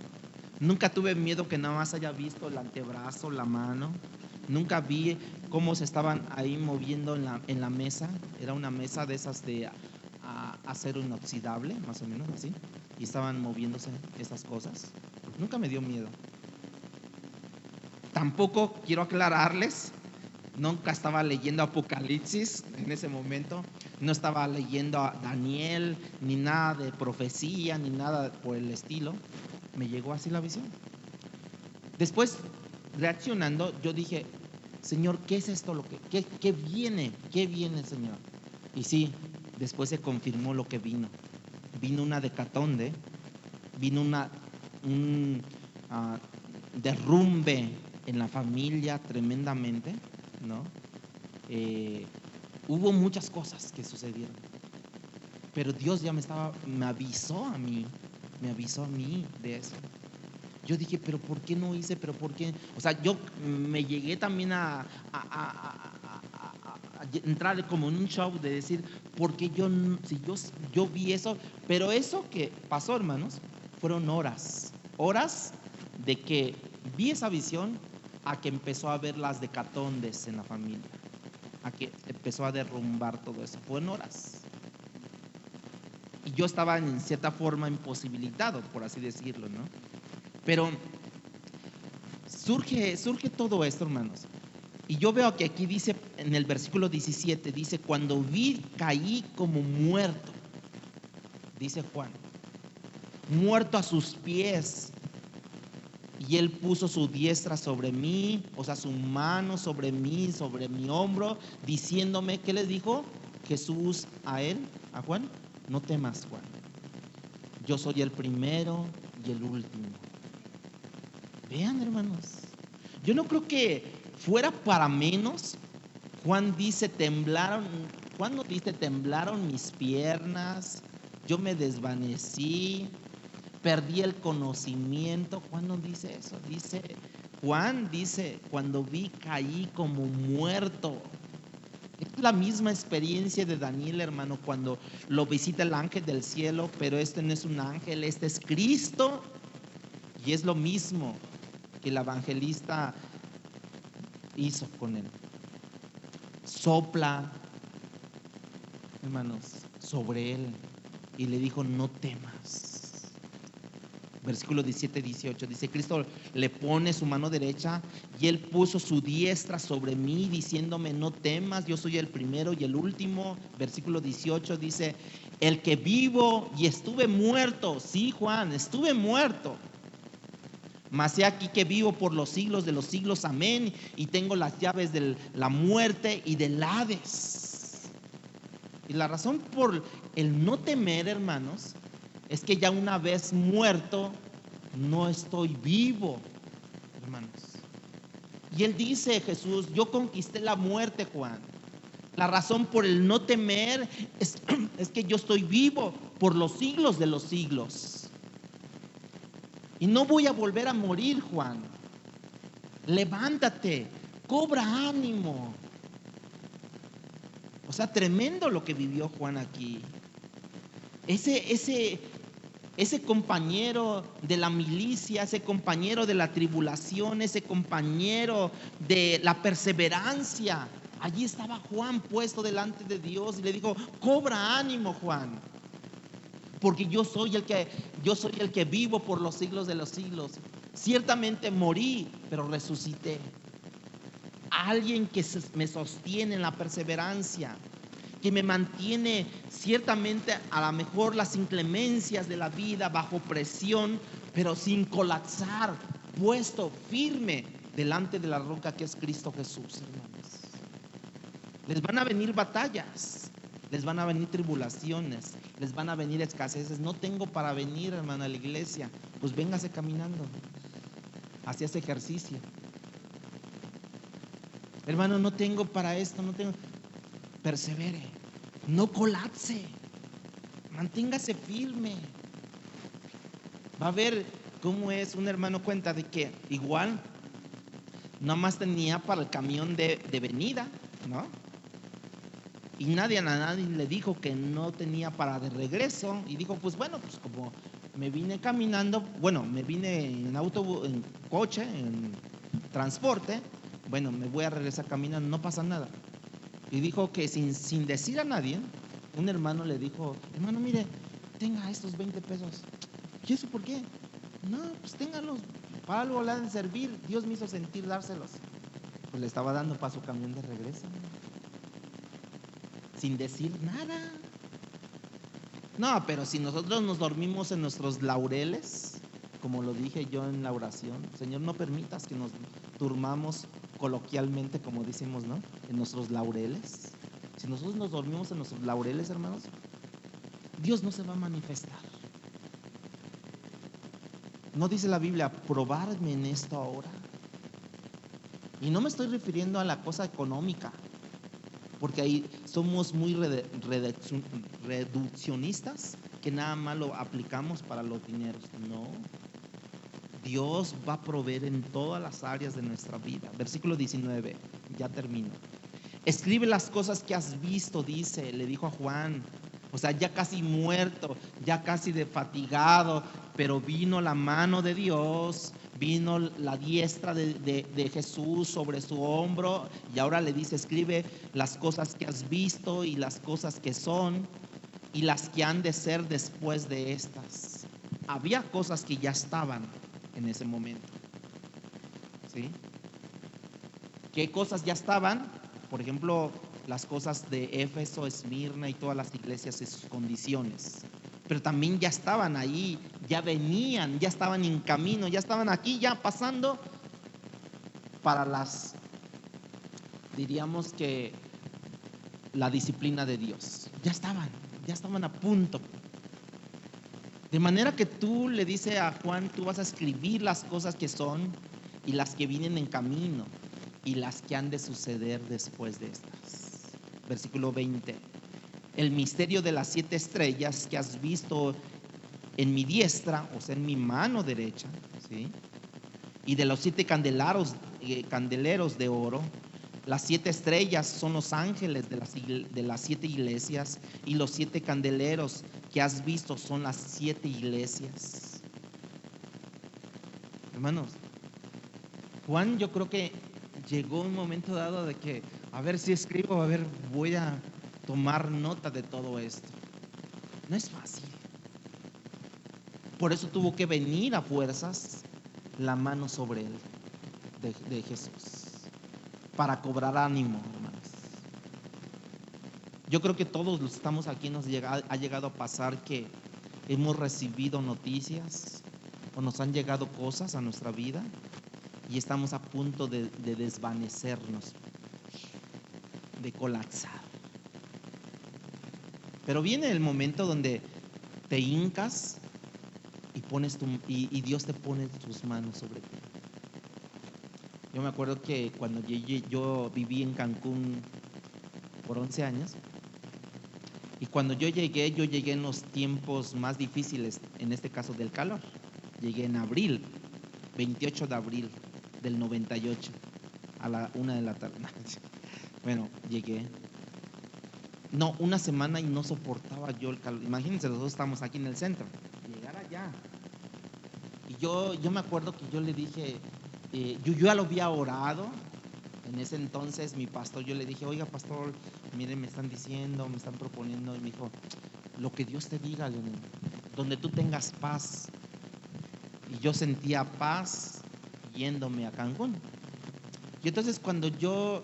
Nunca tuve miedo que nada más haya visto el antebrazo, la mano. Nunca vi cómo se estaban ahí moviendo en la mesa. Era una mesa de esas de acero inoxidable, más o menos así. Y estaban moviéndose esas cosas. Nunca me dio miedo. Tampoco quiero aclararles, nunca estaba leyendo Apocalipsis en ese momento. No estaba leyendo a Daniel, ni nada de profecía, ni nada por el estilo. Me llegó así la visión. Después, reaccionando, yo dije, Señor, ¿qué es esto? ¿Qué viene? ¿Qué viene, Señor? Y sí, después se confirmó lo que vino. Vino una hecatombe, vino un derrumbe en la familia tremendamente, ¿no? Hubo muchas cosas que sucedieron. Pero Dios ya me avisó a mí de eso. Yo dije, pero ¿por qué no hice? ¿Pero por qué? O sea, yo me llegué también a entrar como en un show de decir, ¿por qué yo vi eso? Pero eso que pasó, hermanos, fueron horas de que vi esa visión a que empezó a haber las hecatombes en la familia, a que empezó a derrumbar todo eso. Fueron horas. Y yo estaba en cierta forma imposibilitado, por así decirlo, ¿no? Pero surge todo esto, hermanos. Y yo veo que aquí dice, en el versículo 17, dice, cuando vi, caí como muerto, dice Juan, muerto a sus pies. Y él puso su diestra sobre mí, o sea, su mano sobre mí, sobre mi hombro, diciéndome, ¿qué le dijo Jesús a él, a Juan? No temas, Juan. Yo soy el primero y el último. Vean, hermanos, yo no creo que fuera para menos. Juan dice, Juan no dice, temblaron mis piernas, yo me desvanecí, perdí el conocimiento. Juan no dice eso. Juan dice, cuando vi, caí como muerto. Es la misma experiencia de Daniel, hermano, cuando lo visita el ángel del cielo, pero este no es un ángel, este es Cristo. Y es lo mismo que el evangelista hizo con él. Sopla, hermanos, sobre él y le dijo, no temas. Versículo 17-18 dice, Cristo le pone su mano derecha y él puso su diestra sobre mí, diciéndome, no temas, yo soy el primero y el último. Versículo 18 dice, el que vivo y estuve muerto. Sí, Juan, estuve muerto, mas he aquí que vivo por los siglos de los siglos, amén, y tengo las llaves de la muerte y del Hades. Y la razón por el no temer, hermanos, es que ya una vez muerto, no estoy vivo, hermanos. Y él dice, Jesús, yo conquisté la muerte, Juan. La razón por el no temer es que yo estoy vivo por los siglos de los siglos. Y no voy a volver a morir, Juan. Levántate, cobra ánimo. O sea, tremendo lo que vivió Juan aquí. Ese compañero de la milicia, ese compañero de la tribulación, ese compañero de la perseverancia. Allí estaba Juan puesto delante de Dios y le dijo: cobra ánimo, Juan, porque yo soy el que vivo por los siglos de los siglos. Ciertamente morí, pero resucité. Alguien que me sostiene en la perseverancia, que me mantiene ciertamente a lo mejor las inclemencias de la vida, bajo presión, pero sin colapsar, puesto firme delante de la roca que es Cristo Jesús, hermanos. Les van a venir batallas, les van a venir tribulaciones, les van a venir escaseces. No tengo para venir, hermano, a la iglesia. Pues véngase caminando, hacia ese ejercicio. Hermano, no tengo para esto, no tengo. Persevere, no colapse, manténgase firme. Va a ver cómo es. Un hermano cuenta de que igual nada más tenía para el camión de venida, ¿no? Y a nadie le dijo que no tenía para de regreso. Y dijo: pues bueno, pues como me vine caminando, bueno, me vine en autobús, en coche, en transporte, bueno, me voy a regresar caminando, no pasa nada. Y dijo que sin decir a nadie, un hermano le dijo: hermano, mire, tenga estos 20 pesos. ¿Y eso por qué? No, pues ténganlos, para algo le han de servir. Dios me hizo sentir dárselos. Pues le estaba dando para su camión de regreso, sin decir nada. No, pero si nosotros nos dormimos en nuestros laureles, como lo dije yo en la oración: Señor, no permitas que nos durmamos coloquialmente, como decimos, ¿no? En nuestros laureles. Si nosotros nos dormimos en nuestros laureles, hermanos, Dios no se va a manifestar. ¿No dice la Biblia: probarme en esto ahora? Y no me estoy refiriendo a la cosa económica, porque ahí somos muy reduccionistas, que nada más lo aplicamos para los dineros. No, Dios va a proveer en todas las áreas de nuestra vida. Versículo 19, ya termino. Escribe las cosas que has visto, dice, le dijo a Juan. O sea, ya casi muerto, ya casi fatigado, pero vino la mano de Dios, vino la diestra de Jesús sobre su hombro, y ahora le dice: escribe las cosas que has visto y las cosas que son y las que han de ser después de estas. Había cosas que ya estaban en ese momento, ¿sí? ¿Qué cosas ya estaban? Por ejemplo, las cosas de Éfeso, Esmirna y todas las iglesias y sus condiciones. Pero también ya estaban ahí, ya venían, ya estaban en camino, ya estaban aquí, ya pasando para diríamos que la disciplina de Dios. Ya estaban a punto. De manera que tú le dices a Juan: tú vas a escribir las cosas que son y las que vienen en camino y las que han de suceder después de estas. Versículo 20. El misterio de las 7 estrellas que has visto en mi diestra, o sea, en mi mano derecha, ¿sí? Y de los 7 candeleros de oro. Las 7 estrellas son los ángeles de las 7 iglesias, y los 7 candeleros que has visto son las 7 iglesias. Hermanos, Juan, yo creo que llegó un momento dado de que, a ver si escribo, a ver, voy a tomar nota de todo esto. No es fácil. Por eso tuvo que venir a fuerzas la mano sobre él de Jesús, para cobrar ánimo, hermanos. Yo creo que todos los que estamos aquí ha llegado a pasar que hemos recibido noticias o nos han llegado cosas a nuestra vida y estamos a punto de desvanecernos, de colapsar. Pero viene el momento donde te hincas y Dios te pone sus manos sobre ti. Yo me acuerdo que cuando yo viví en Cancún por 11 años, y cuando yo llegué en los tiempos más difíciles, en este caso del calor. Llegué en abril, 28 de abril del 98, a la 1 de la tarde. Bueno, llegué. No, una semana y no soportaba yo el calor. Imagínense, los dos estamos aquí en el centro. Llegar allá. Y yo me acuerdo que yo le dije, yo ya lo había orado. En ese entonces mi pastor, yo le dije, oiga pastor, miren, me están diciendo, me están proponiendo. Y me dijo, lo que Dios te diga, Leonel, donde tú tengas paz. Y yo sentía paz yéndome a Cancún. Y entonces cuando yo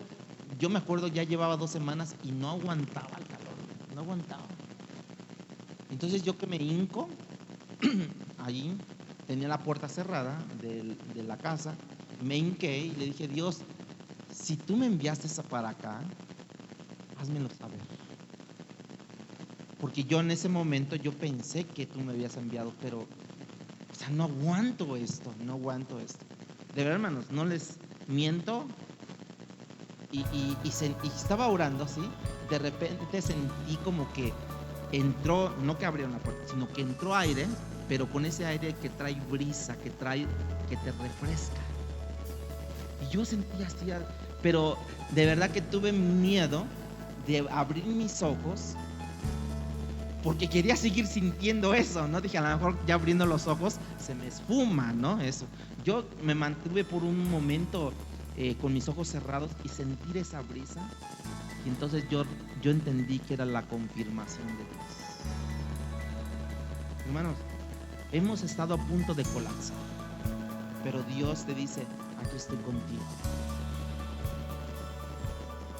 me acuerdo, ya llevaba 2 semanas y no aguantaba el calor, no aguantaba. Entonces yo que me hinco, allí tenía la puerta cerrada de la casa, me hinqué y le dije, Dios, si tú me enviaste para acá, házmelo saber. Porque yo en ese momento yo pensé que tú me habías enviado, pero, o sea, no aguanto esto. De verdad, hermanos, no les miento. Y estaba orando así, de repente sentí como que entró, no que abrieron la puerta, sino que entró aire, pero con ese aire que trae brisa, que te refresca. Y yo sentía así, pero de verdad que tuve miedo de abrir mis ojos, porque quería seguir sintiendo eso, ¿no? Dije, a lo mejor ya abriendo los ojos se me esfuma, ¿no? Eso. Yo me mantuve por un momento con mis ojos cerrados y sentir esa brisa, y entonces yo entendí que era la confirmación de Dios. Hermanos, hemos estado a punto de colapsar, pero Dios te dice, aquí estoy contigo.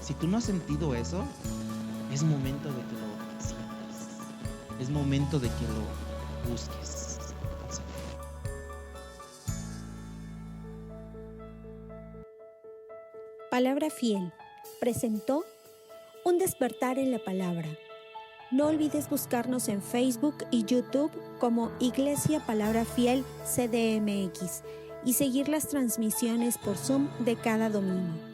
Si tú no has sentido eso, es momento de que lo sientas, es momento de que lo busques. Palabra Fiel presentó Un despertar en la palabra. No olvides buscarnos en Facebook y YouTube como Iglesia Palabra Fiel CDMX y seguir las transmisiones por Zoom de cada domingo.